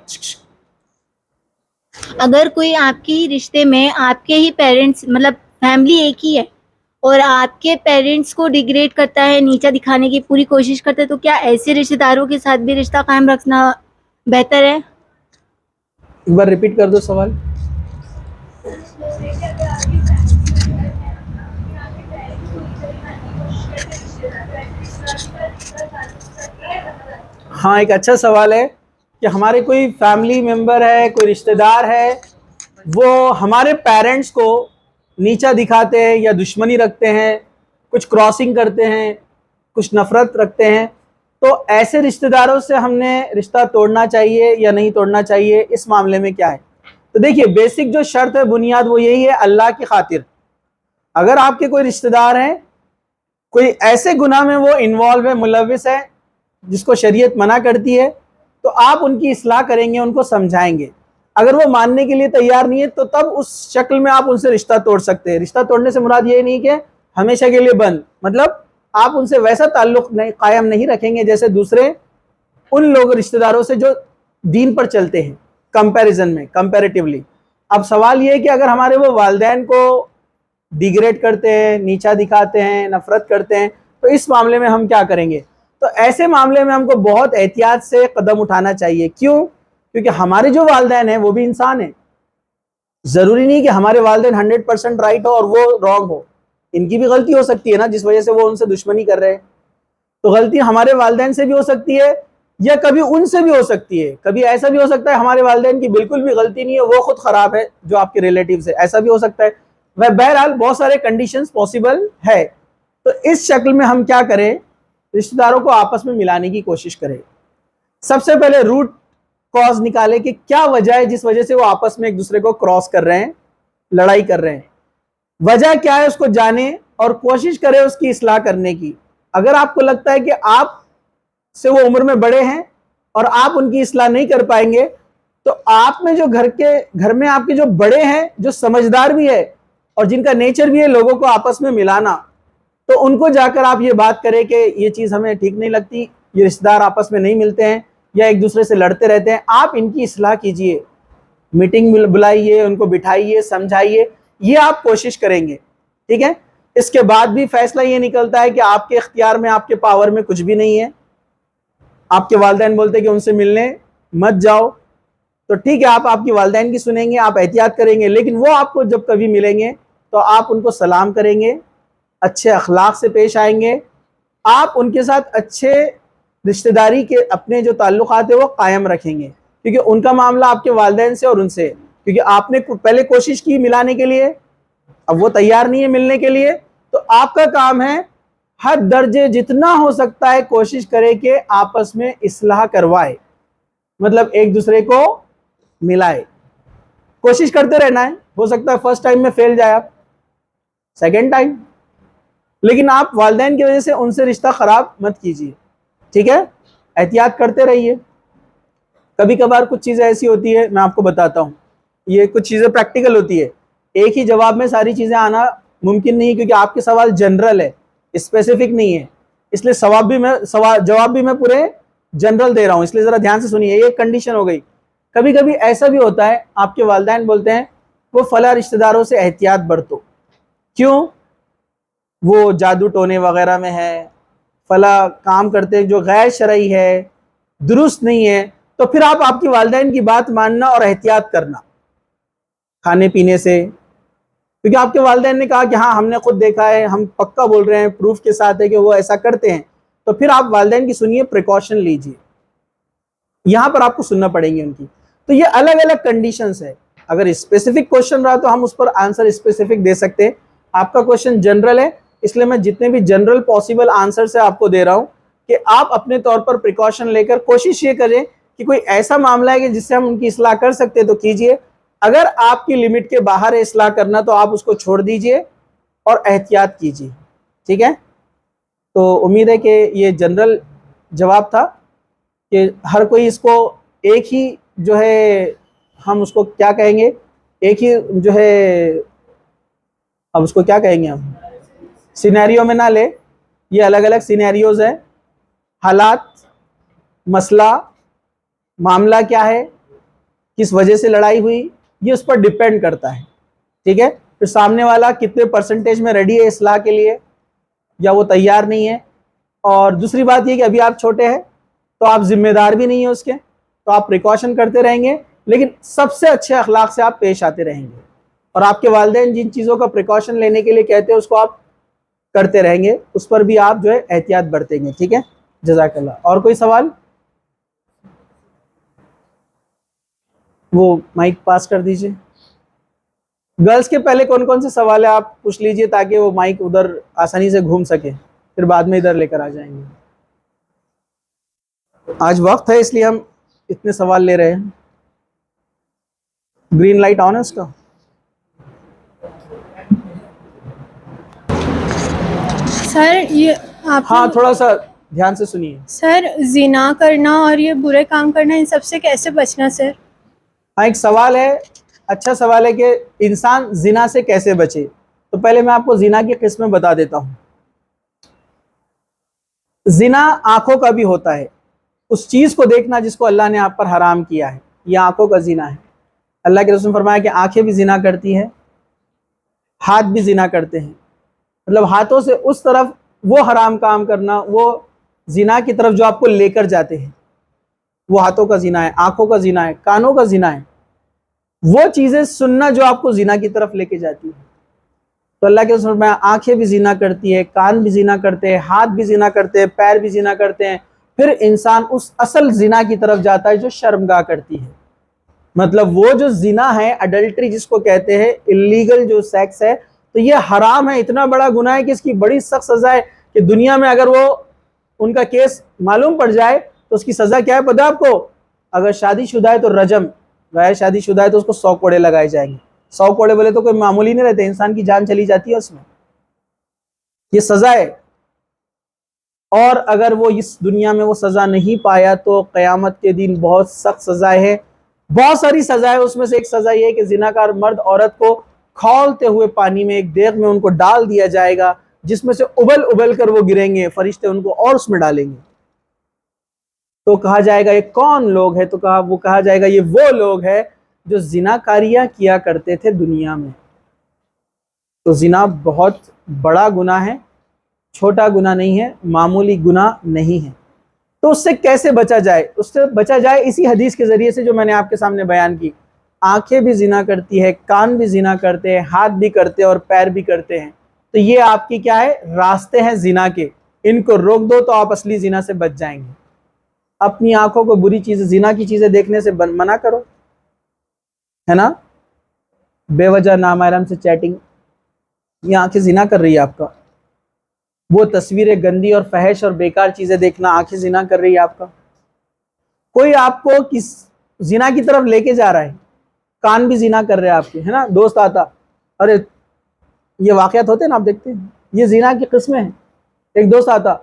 اگر کوئی آپ کی رشتے میں آپ کے ہی پیرنٹس مطلب فیملی ایک ہی ہے اور آپ کے پیرنٹس کو ڈیگریڈ کرتا ہے, نیچا دکھانے کی پوری کوشش کرتا ہے, تو کیا ایسے رشتے داروں کے ساتھ بھی رشتہ قائم رکھنا بہتر ہے؟ ایک بار ریپیٹ کر دو سوال. ہاں ایک اچھا سوال ہے کہ ہمارے کوئی فیملی ممبر ہے, کوئی رشتہ دار ہے, وہ ہمارے پیرنٹس کو نیچا دکھاتے ہیں یا دشمنی رکھتے ہیں, کچھ کراسنگ کرتے ہیں, کچھ نفرت رکھتے ہیں, تو ایسے رشتہ داروں سے ہم نے رشتہ توڑنا چاہیے یا نہیں توڑنا چاہیے, اس معاملے میں کیا ہے؟ تو دیکھیے بیسک جو شرط ہے, بنیاد, وہ یہی ہے اللہ کی خاطر. اگر آپ کے کوئی رشتہ دار ہیں, کوئی ایسے گناہ میں وہ انوالو ہے, ملوث ہے, جس کو شریعت منع کرتی ہے, تو آپ ان کی اصلاح کریں گے, ان کو سمجھائیں گے. اگر وہ ماننے کے لیے تیار نہیں ہے تو تب اس شکل میں آپ ان سے رشتہ توڑ سکتے ہیں. رشتہ توڑنے سے مراد یہ نہیں کہ ہمیشہ کے لیے بند, مطلب آپ ان سے ویسا تعلق قائم نہیں رکھیں گے جیسے دوسرے ان لوگ رشتہ داروں سے جو دین پر چلتے ہیں, کمپیریزن میں, کمپیریٹیولی. اب سوال یہ ہے کہ اگر ہمارے وہ والدین کو ڈیگریڈ کرتے ہیں, نیچا دکھاتے ہیں, نفرت کرتے ہیں, تو اس معاملے میں ہم کیا کریں گے؟ تو ایسے معاملے میں ہم کو بہت احتیاط سے قدم اٹھانا چاہیے. کیوں؟ کیونکہ ہمارے جو والدین ہیں وہ بھی انسان ہیں. ضروری نہیں کہ ہمارے والدین 100% رائٹ ہو اور وہ رانگ ہو, ان کی بھی غلطی ہو سکتی ہے نا, جس وجہ سے وہ ان سے دشمنی کر رہے ہیں. تو غلطی ہمارے والدین سے بھی ہو سکتی ہے, یا کبھی ان سے بھی ہو سکتی ہے. کبھی ایسا بھی ہو سکتا ہے ہمارے والدین کی بالکل بھی غلطی نہیں ہے, وہ خود خراب ہے جو آپ کے ریلیٹیوز ہے, ایسا بھی ہو سکتا ہے. بہرحال بہت سارے کنڈیشنز پاسبل ہے. تو اس شکل میں ہم کیا کریں, رشتہ داروں کو آپس میں ملانے کی کوشش کریں. سب سے پہلے روٹ کاز نکالے کہ کیا وجہ ہے جس وجہ سے وہ آپس میں ایک دوسرے کو کراس کر رہے ہیں, لڑائی کر رہے ہیں. وجہ کیا ہے اس کو جانیں اور کوشش کریں اس کی اصلاح کرنے کی. اگر آپ کو لگتا ہے کہ آپ سے وہ عمر میں بڑے ہیں اور آپ ان کی اصلاح نہیں کر پائیں گے, تو آپ میں جو گھر میں آپ کے جو بڑے ہیں, جو سمجھدار بھی ہے اور جن کا نیچر بھی ہے لوگوں کو آپس میں ملانا, تو ان کو جا کر آپ یہ بات کریں کہ یہ چیز ہمیں ٹھیک نہیں لگتی, یہ رشتہ دار آپس میں نہیں ملتے ہیں یا ایک دوسرے سے لڑتے رہتے ہیں, آپ ان کی اصلاح کیجئے, میٹنگ بلائیے, ان کو بٹھائیے, سمجھائیے, یہ آپ کوشش کریں گے. ٹھیک ہے, اس کے بعد بھی فیصلہ یہ نکلتا ہے کہ آپ کے اختیار میں, آپ کے پاور میں کچھ بھی نہیں ہے. آپ کے والدین بولتے کہ ان سے ملنے مت جاؤ, تو ٹھیک ہے, آپ کی والدین کی سنیں گے, آپ احتیاط کریں گے, لیکن وہ آپ کو جب کبھی ملیں گے تو آپ ان کو سلام کریں گے, اچھے اخلاق سے پیش آئیں گے, آپ ان کے ساتھ اچھے رشتہ داری کے اپنے جو تعلقات ہیں وہ قائم رکھیں گے، کیونکہ ان کا معاملہ آپ کے والدین سے اور ان سے، کیونکہ آپ نے پہلے کوشش کی ملانے کے لیے، اب وہ تیار نہیں ہے ملنے کے لیے، تو آپ کا کام ہے ہر درجے جتنا ہو سکتا ہے کوشش کرے کہ آپس میں اصلاح کروائے، مطلب ایک دوسرے کو ملائے، کوشش کرتے رہنا ہے۔ ہو سکتا ہے فرسٹ ٹائم میں فیل جائے آپ، سیکنڈ ٹائم، لیکن آپ والدین کی وجہ سے ان سے رشتہ خراب مت کیجیے، ٹھیک ہے؟ احتیاط کرتے رہیے۔ کبھی کبھار کچھ چیزیں ایسی ہوتی ہے، میں آپ کو بتاتا ہوں، یہ کچھ چیزیں پریکٹیکل ہوتی ہے، ایک ہی جواب میں ساری چیزیں آنا ممکن نہیں، کیونکہ آپ کے سوال جنرل ہے، اسپیسیفک نہیں ہے، اس لیے جواب بھی میں پورے جنرل دے رہا ہوں، اس لیے ذرا دھیان سے سنیے، یہ ایک کنڈیشن ہو گئی۔ کبھی کبھی ایسا بھی ہوتا ہے آپ کے والدین بولتے ہیں وہ فلاں رشتہ داروں سے احتیاط برتو، کیوں؟ وہ جادو ٹونے وغیرہ میں ہے، فلاں کام کرتے جو غیر شرعی ہے، درست نہیں ہے، تو پھر آپ کی والدین کی بات ماننا اور احتیاط کرنا کھانے پینے سے، کیونکہ آپ کے والدین نے کہا کہ ہاں ہم نے خود دیکھا ہے، ہم پکا بول رہے ہیں، پروف کے ساتھ ہے کہ وہ ایسا کرتے ہیں، تو پھر آپ والدین کی سنیے، پریکاشن لیجیے، یہاں پر آپ کو سننا پڑیں گے ان کی۔ تو یہ الگ الگ کنڈیشنز ہے، اگر اسپیسیفک کوشچن رہا تو ہم اس پر آنسر اسپیسیفک دے سکتے ہیں، آپ کا کوشچن جنرل ہے، اس لیے میں جتنے بھی جنرل پاسبل آنسر سے آپ کو دے رہا ہوں کہ آپ اپنے طور پر پریکاشن لے کر کوشش یہ کریں کہ کوئی ایسا معاملہ ہے کہ جس سے ہم ان کی اصلاح کر سکتے تو کیجئے، اگر آپ کی لمٹ کے باہر ہے اصلاح کرنا تو آپ اس کو چھوڑ دیجئے اور احتیاط کیجئے، ٹھیک ہے؟ تو امید ہے کہ یہ جنرل جواب تھا کہ ہر کوئی اس کو ایک ہی جو ہے، ہم اس کو کیا کہیں گے، ایک ہی جو ہے، اب اس کو کیا کہیں گے ہم، سینیریو میں نہ لے، یہ الگ الگ سینیریوز ہیں، حالات، مسئلہ، معاملہ کیا ہے، کس وجہ سے لڑائی ہوئی، یہ اس پر ڈیپینڈ کرتا ہے، ٹھیک ہے؟ پھر سامنے والا کتنے پرسنٹیج میں ریڈی ہے اصلاح کے لیے یا وہ تیار نہیں ہے، اور دوسری بات یہ کہ ابھی آپ چھوٹے ہیں تو آپ ذمہ دار بھی نہیں ہیں اس کے، تو آپ پریکاشن کرتے رہیں گے، لیکن سب سے اچھے اخلاق سے آپ پیش آتے رہیں گے، اور آپ کے والدین جن چیزوں کا پریکاشن لینے کے لیے کہتے ہیں اس کو آپ کرتے رہیں گے، اس پر بھی آپ جو ہے احتیاط برتیں گے، ٹھیک ہے؟ جزاک اللہ۔ اور کوئی سوال؟ وہ مائک پاس کر دیجئے۔ گرلز کے پہلے کون کون سے سوال ہے آپ پوچھ لیجئے تاکہ وہ مائک ادھر آسانی سے گھوم سکے، پھر بعد میں ادھر لے کر آ جائیں گے۔ آج وقت ہے اس لیے ہم اتنے سوال لے رہے ہیں۔ گرین لائٹ آن ہے اس کا؟ سر یہ آپ ہاں تھوڑا سا دھیان سے سنیے۔ سر زنا کرنا اور یہ برے کام کرنا، ان سب سے کیسے بچنا سر؟ ہاں ایک سوال ہے، اچھا سوال ہے کہ انسان زنا سے کیسے بچے۔ تو پہلے میں آپ کو زنا کی قسمیں بتا دیتا ہوں۔ زنا آنکھوں کا بھی ہوتا ہے، اس چیز کو دیکھنا جس کو اللہ نے آپ پر حرام کیا ہے، یہ آنکھوں کا زنا ہے۔ اللہ کے رسول نے فرمایا کہ آنکھیں بھی زنا کرتی ہیں، ہاتھ بھی زنا کرتے ہیں، مطلب ہاتھوں سے اس طرف وہ حرام کام کرنا، وہ زنا کی طرف جو آپ کو لے کر جاتے ہیں، وہ ہاتھوں کا زنا ہے، آنکھوں کا زنا ہے، کانوں کا زنا ہے، وہ چیزیں سننا جو آپ کو زنا کی طرف لے کے جاتی ہے۔ تو اللہ کے رسول نے فرمایا آنکھیں بھی زنا کرتی ہے، کان بھی زنا کرتے ہیں، ہاتھ بھی زنا کرتے ہیں، پیر بھی زنا کرتے ہیں، پھر انسان اس اصل زنا کی طرف جاتا ہے جو شرمگاہ کرتی ہے، مطلب وہ جو زنا ہے، اڈلٹری جس کو کہتے ہیں، اللیگل جو سیکس ہے، تو یہ حرام ہے، اتنا بڑا گناہ ہے کہ اس کی بڑی سخت سزا ہے کہ دنیا میں اگر وہ ان کا کیس معلوم پڑ جائے تو اس کی سزا کیا ہے پتہ ہے آپ کو؟ اگر شادی شدہ ہے تو رجم، غیر شادی شدہ ہے تو اس کو 100 کوڑے لگائے جائیں گے۔ 100 کوڑے بولے تو کوئی معمولی نہیں رہتے، انسان کی جان چلی جاتی ہے اس میں، یہ سزا ہے۔ اور اگر وہ اس دنیا میں وہ سزا نہیں پایا تو قیامت کے دن بہت سخت سزا ہے، بہت ساری سزا ہے، اس میں سے ایک سزا یہ ہے کہ زناکار مرد عورت کو کھولتے ہوئے پانی میں ایک دیگ میں ان کو ڈال دیا جائے گا، جس میں سے ابل ابل کر وہ گریں گے، فرشتے ان کو اور اس میں ڈالیں گے۔ تو کہا جائے گا یہ کون لوگ ہے؟ تو کہا جائے گا یہ وہ لوگ ہیں جو زناکاریاں کیا کرتے تھے دنیا میں۔ تو زنا بہت بڑا گناہ ہے، چھوٹا گناہ نہیں ہے، معمولی گناہ نہیں ہے۔ تو اس سے کیسے بچا جائے؟ اس سے بچا جائے اسی حدیث کے ذریعے سے جو میں نے آپ کے سامنے بیان کی۔ آنکھیں بھی زنا کرتی ہے، کان بھی زنا کرتے ہیں، ہاتھ بھی کرتے ہیں اور پیر بھی کرتے ہیں، تو یہ آپ کی کیا ہے؟ راستے ہیں زنا کے، ان کو روک دو تو آپ اصلی زنا سے بچ جائیں گے۔ اپنی آنکھوں کو بری چیزیں زنا کی چیزیں دیکھنے سے منع کرو، ہے نا. بے وجہ نامحرم سے چیٹنگ، یہ آنکھیں زنا کر رہی ہے آپ کا. وہ تصویریں گندی اور فحش اور بیکار چیزیں دیکھنا، آنکھیں زنا کر رہی ہے آپ کا. کوئی آپ کو کس زنا کی طرف لے کے جا رہا ہے، کان بھی زنا کر رہے ہیں آپ کے، ہے نا. دوست آتا، ارے یہ واقعات ہوتے ہیں نا، آپ دیکھتے ہیں، یہ زنا کی قسمیں ہیں. ایک دوست آتا،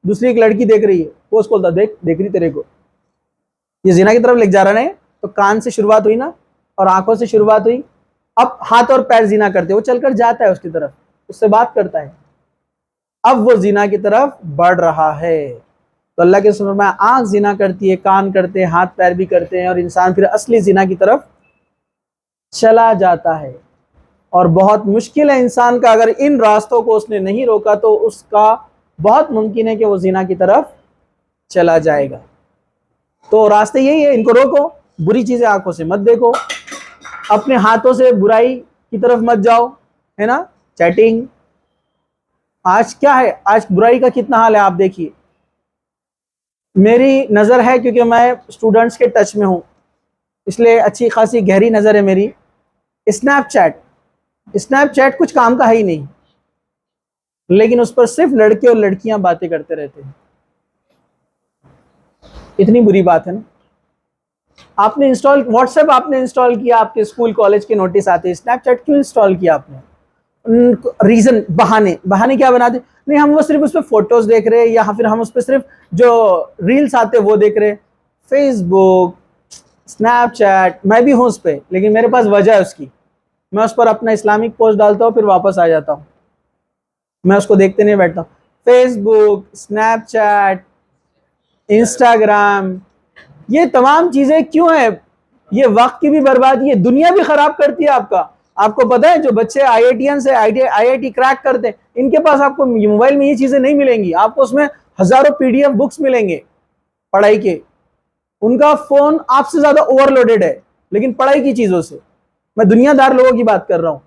دوسری ایک لڑکی دیکھ رہی ہے، وہ اس کو بولتا دیکھ رہی تیرے کو، یہ زنا کی طرف لے کے جا رہا ہے. تو کان سے شروعات ہوئی نا، اور آنکھوں سے شروعات ہوئی، اب ہاتھ اور پیر زنا کرتے، وہ چل کر جاتا ہے اس کی طرف، اس سے بات کرتا ہے، اب وہ زنا کی طرف بڑھ رہا ہے. تو اللہ کے سبحانہ میں آنکھ زنا کرتی ہے، کان کرتے ہیں، ہاتھ پیر بھی کرتے ہیں، اور انسان پھر اصلی زنا کی طرف چلا جاتا ہے. اور بہت مشکل ہے انسان کا، اگر ان راستوں کو اس نے نہیں روکا تو اس کا بہت ممکن ہے کہ وہ زنا کی طرف چلا جائے گا. تو راستے یہی ہے، ان کو روکو، بری چیزیں آنکھوں سے مت دیکھو، اپنے ہاتھوں سے برائی کی طرف مت جاؤ، ہے نا. چیٹنگ آج کیا ہے، آج برائی کا کتنا حال ہے آپ دیکھیے. میری نظر ہے، کیونکہ میں اسٹوڈنٹس کے ٹچ میں ہوں، اس لیے اچھی خاصی گہری نظر ہے میری. اسنیپ چیٹ کچھ کام کا ہے ہی نہیں، لیکن اس پر صرف لڑکے اور لڑکیاں باتیں کرتے رہتے ہیں. اتنی بری بات ہے نا. آپ نے انسٹال واٹس ایپ آپ نے انسٹال کیا، آپ کے اسکول کالج کے نوٹس آتے ہیں، اسنیپ چیٹ کیوں انسٹال کیا آپ نے؟ ریزن، بہانے کیا بناتے؟ نہیں ہم وہ صرف اس پہ فوٹوز دیکھ رہے ہیں، یا پھر ہم اس پہ صرف جو ریلز آتے وہ دیکھ رہے. فیس بک، اسنیپ چیٹ، میں بھی ہوں اس پہ، لیکن میرے پاس وجہ ہے اس کی. میں اس پر اپنا اسلامک پوسٹ ڈالتا ہوں، پھر واپس آ جاتا ہوں، میں اس کو دیکھتے نہیں بیٹھتا. فیس بک، اسنیپ چیٹ، انسٹاگرام، یہ تمام چیزیں کیوں ہیں؟ یہ وقت کی بھی بربادی ہے، دنیا بھی خراب کرتی ہے آپ کا. آپ کو پتہ ہے جو بچے آئی آئی ٹی سے آئی آئی ٹی کریک کرتے ہیں، ان کے پاس آپ کو موبائل میں یہ چیزیں نہیں ملیں گی، آپ کو اس میں ہزاروں پی ڈی ایف بکس ملیں گے پڑھائی کے. ان کا فون آپ سے زیادہ اوور لوڈڈ ہے، لیکن پڑھائی کی چیزوں سے. میں دنیا دار لوگوں کی بات کر رہا ہوں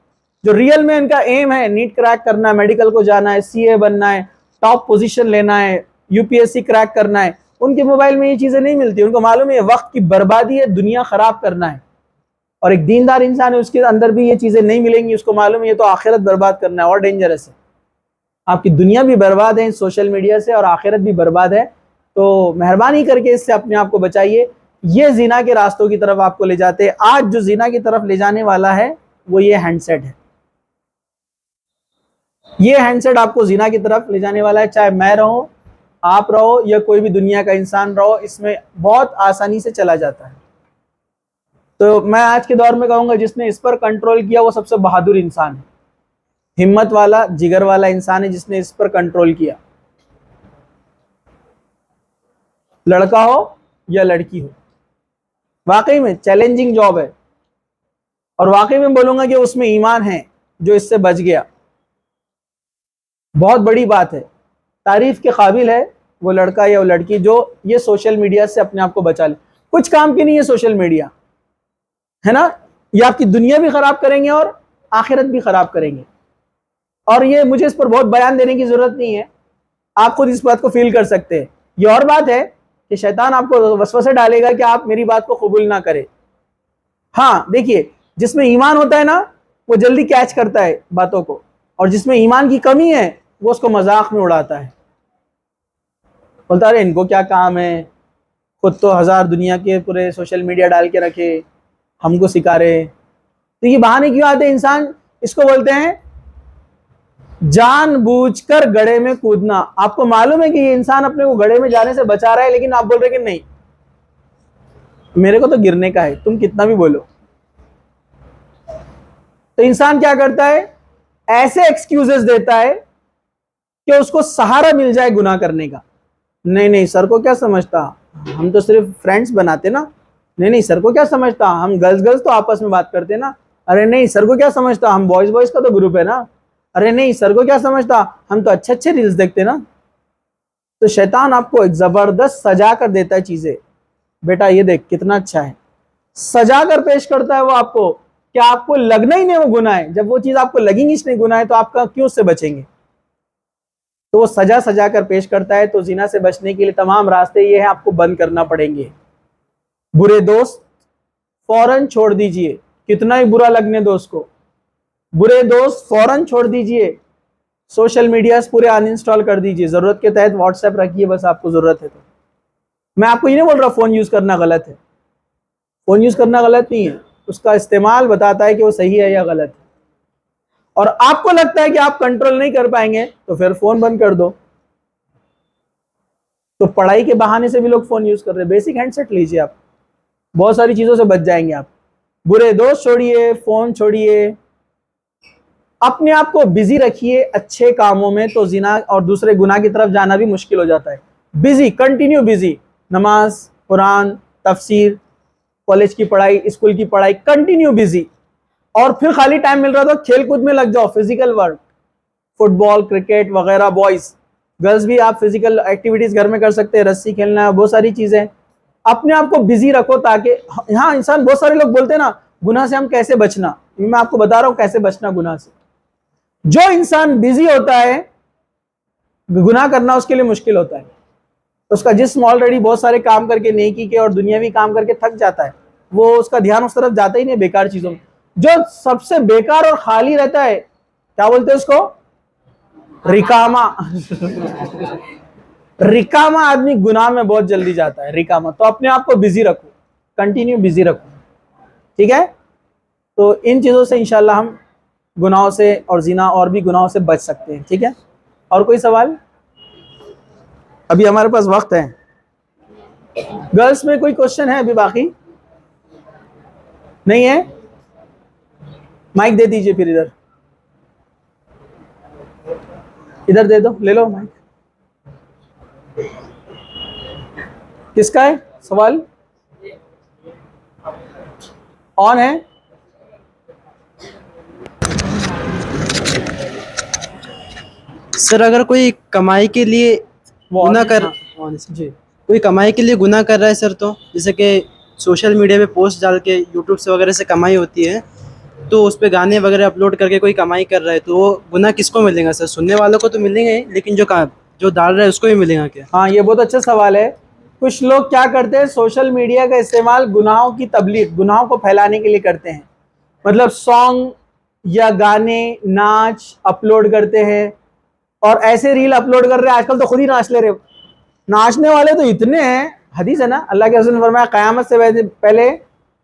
جو ریئل میں ان کا ایم ہے نیٹ کریک کرنا ہے، میڈیکل کو جانا ہے، سی اے بننا ہے، ٹاپ پوزیشن لینا ہے، U P S C crack کرنا ہے. ان کے موبائل میں یہ چیزیں نہیں ملتی، ان کو معلوم ہے یہ وقت کی بربادی ہے، دنیا خراب کرنا ہے. اور ایک دیندار انسان ہے، اس کے اندر بھی یہ چیزیں نہیں ملیں گی، اس کو معلوم ہے یہ تو آخرت برباد کرنا ہے، اور ڈینجرس ہے. آپ کی دنیا بھی برباد ہے سوشل میڈیا سے، اور آخرت بھی برباد ہے. تو مہربانی کر کے اس سے اپنے آپ کو بچائیے. یہ زنا کے راستوں کی طرف آپ کو لے جاتے ہیں. آج جو زنا کی طرف لے جانے والا ہے وہ یہ ہینڈ سیٹ ہے. یہ ہینڈ سیٹ آپ کو زنا کی طرف لے جانے والا ہے، چاہے میں رہوں، آپ رہو، یا کوئی بھی دنیا کا انسان رہو، اس میں بہت آسانی سے چلا جاتا ہے. تو میں آج کے دور میں کہوں گا جس نے اس پر کنٹرول کیا وہ سب سے بہادر انسان ہے، ہمت والا، جگر والا انسان ہے جس نے اس پر کنٹرول کیا. لڑکا ہو یا لڑکی ہو، واقعی میں چیلنجنگ جاب ہے. اور واقعی میں بولوں گا کہ اس میں ایمان ہے جو اس سے بچ گیا. بہت بڑی بات ہے، تعریف کے قابل ہے وہ لڑکا یا وہ لڑکی جو یہ سوشل میڈیا سے اپنے آپ کو بچا لے. کچھ کام کی نہیں ہے سوشل میڈیا، ہے نا. یہ آپ کی دنیا بھی خراب کریں گے اور آخرت بھی خراب کریں گے. اور یہ مجھے اس پر بہت بیان دینے کی ضرورت نہیں ہے، آپ خود اس بات کو فیل کر سکتے ہیں. یہ اور بات ہے کہ شیطان آپ کو وسوسے ڈالے گا کہ آپ میری بات کو قبول نہ کریں. ہاں دیکھیے، جس میں ایمان ہوتا ہے نا وہ جلدی کیچ کرتا ہے باتوں کو، اور جس میں ایمان کی کمی ہے وہ اس کو مذاق میں اڑاتا ہے، بولتا ہے ان کو کیا کام ہے، خود تو ہزار دنیا کے پورے سوشل میڈیا ڈال کے رکھے، ہم کو سکھا رہے. تو یہ بہانے کیوں آتے ہیں؟ انسان اس کو بولتے ہیں جان بوجھ کر گڑھے میں کودنا. آپ کو معلوم ہے کہ یہ انسان اپنے کو گڑھے میں جانے سے بچا رہا ہے، لیکن آپ بول رہے کہ نہیں میرے کو تو گرنے کا ہے، تم کتنا بھی بولو. تو انسان کیا کرتا ہے؟ ایسے ایکسکیوزز دیتا ہے کہ اس کو سہارا مل جائے گناہ کرنے کا. نہیں سر کو کیا سمجھتا، ہم تو صرف فرینڈز بناتے نا. نہیں سر کو کیا سمجھتا، ہم گرلز تو آپس میں بات کرتے نا. ارے نہیں سر کو کیا سمجھتا، ہم بوائز کا تو گروپ ہے نا. ارے نہیں سر کو کیا سمجھتا، ہم تو اچھے ریلز دیکھتے نا. تو شیطان آپ کو ایک زبردست سجا کر دیتا ہے چیزیں. بیٹا یہ دیکھ کتنا اچھا ہے، سجا کر پیش کرتا ہے وہ آپ کو، کہ آپ کو لگنا ہی نہیں وہ گناہ ہے. جب وہ چیز آپ کو لگیں گی اس نے گناہ ہے تو آپ کا کیوں اس سے بچیں گے؟ تو وہ سجا سجا کر پیش کرتا ہے. تو زنا سے بچنے کے لیے تمام راستے یہ ہیں, آپ کو بند کرنا پڑیں گے. برے دوست فوراً چھوڑ دیجئے, کتنا ہی برا لگنے دو اس کو. برے دوست فوراً چھوڑ دیجئے. سوشل میڈیاز پورے ان انسٹال کر دیجئے. ضرورت کے تحت واٹس ایپ رکھیے, بس آپ کو ضرورت ہے تو. میں آپ کو یہ نہیں بول رہا فون یوز کرنا غلط ہے, فون یوز کرنا غلط نہیں ہے, اس کا استعمال بتاتا ہے کہ وہ صحیح ہے یا غلط ہے. اور آپ کو لگتا ہے کہ آپ کنٹرول نہیں کر پائیں گے تو پھر فون بند کر دو. تو پڑھائی کے بہانے سے بھی لوگ فون یوز کر رہے ہیں. بیسک ہینڈ سیٹ لیجئے, آپ بہت ساری چیزوں سے بچ جائیں گے آپ. برے دوست چھوڑیے, فون چھوڑیے, اپنے آپ کو بزی رکھیے اچھے کاموں میں, تو زنا اور دوسرے گناہ کی طرف جانا بھی مشکل ہو جاتا ہے. بزی, کنٹینیو بزی, نماز, قرآن, تفسیر, کالج کی پڑھائی, اسکول کی پڑھائی, کنٹینیو بزی. اور پھر خالی ٹائم مل رہا تو کھیل کود میں لگ جاؤ, فزیکل ورک, فٹ بال, کرکٹ وغیرہ. بوائز, گرلز بھی آپ فزیکل ایکٹیویٹیز گھر میں کر سکتے ہیں, رسی کھیلنا, بہت ساری چیزیں. اپنے آپ کو بزی رکھو تاکہ, ہاں انسان, بہت سارے لوگ بولتے ہیں نا گناہ سے ہم کیسے بچنا, میں آپ کو بتا رہا ہوں کیسے بچنا گناہ سے. جو انسان بزی ہوتا ہے گناہ کرنا اس کے لیے مشکل ہوتا ہے. اس کا جسم آلریڈی بہت سارے کام کر کے, نیکی کے اور دنیاوی کام کر کے تھک جاتا ہے, وہ اس کا دھیان اس طرف جاتا ہی نہیں بیکار چیزوں میں. جو سب سے بیکار اور خالی رہتا ہے, کیا بولتے ہیں اس کو, رکامہ. رکامہ آدمی گناہ میں بہت جلدی جاتا ہے, رکامہ. تو اپنے آپ کو بزی رکھو, کنٹینیو بزی رکھو, ٹھیک ہے. تو ان چیزوں سے انشاءاللہ ہم گناہوں سے اور زنا اور بھی گناہوں سے بچ سکتے ہیں, ٹھیک ہے. اور کوئی سوال؟ ابھی ہمارے پاس وقت ہے. گرلس میں کوئی کوشچن ہے ابھی باقی نہیں ہے؟ مائک دے دیجئے, پھر ادھر دے دو, لے لو مائک. کس کا ہے سوال؟ آن ہے؟ سر اگر کوئی کمائی کے لیے گناہ جی, کوئی کمائی کے لیے گناہ کر رہا ہے سر, تو جیسے کہ سوشل میڈیا پہ پوسٹ ڈال کے یوٹیوب سے وغیرہ سے کمائی ہوتی ہے, تو اس پہ گانے وغیرہ اپلوڈ کر کے کوئی کمائی کر رہا ہے, تو وہ گناہ کس کو ملے گا سر؟ سننے والوں کو تو ملیں گے, لیکن جو ڈال رہا ہے اس کو بھی ملے گا کیا؟ ہاں یہ بہت اچھا سوال ہے. کچھ لوگ کیا کرتے ہیں, سوشل میڈیا کا استعمال گناہوں کی تبلیغ, گناہوں کو پھیلانے کے لیے کرتے ہیں. مطلب سانگ یا گانے, ناچ اپلوڈ کرتے ہیں, اور ایسے ریل اپلوڈ کر رہے ہیں, آج کل تو خود ہی ناچ لے رہے. ناچنے والے تو اتنے ہیں, حدیث ہے نا, اللہ کے رسول نے فرمایا قیامت سے پہلے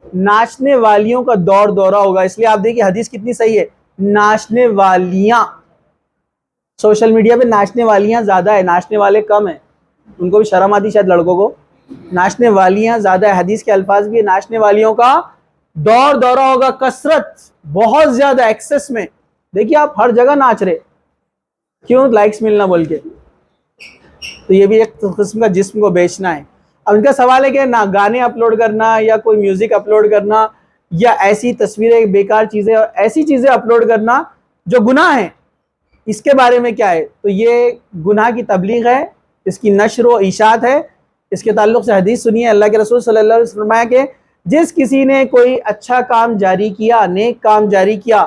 ناچنے والیوں کا دور دورہ ہوگا. اس لیے آپ دیکھیں حدیث کتنی صحیح ہے, ناچنے والیاں. سوشل میڈیا پہ ناچنے والیاں زیادہ ہے, ناچنے والے کم ہیں. ان کو بھی شرم آتی شاید لڑکوں کو, ناچنے والیاں زیادہ ہے. حدیث کے الفاظ بھی, ناچنے والیوں کا دور دورہ ہوگا, کثرت, بہت زیادہ ایکسس میں. دیکھیے آپ ہر جگہ ناچ رہے, کیوں؟ لائکس ملنا بول کے. تو یہ بھی ایک قسم کا جسم کو بیچنا ہے. اب ان کا سوال ہے کہ نہ گانے اپلوڈ کرنا یا کوئی میوزک اپلوڈ کرنا یا ایسی تصویریں, بیکار چیزیں, ایسی چیزیں اپلوڈ کرنا جو گناہ ہیں, اس کے بارے میں کیا ہے؟ تو یہ گناہ کی تبلیغ ہے, اس کی نشر و اشاعت ہے. اس کے تعلق سے حدیث سنیے, اللہ کے رسول صلی اللہ علیہ وسلم فرمایا کہ جس کسی نے کوئی اچھا کام جاری کیا, نیک کام جاری کیا,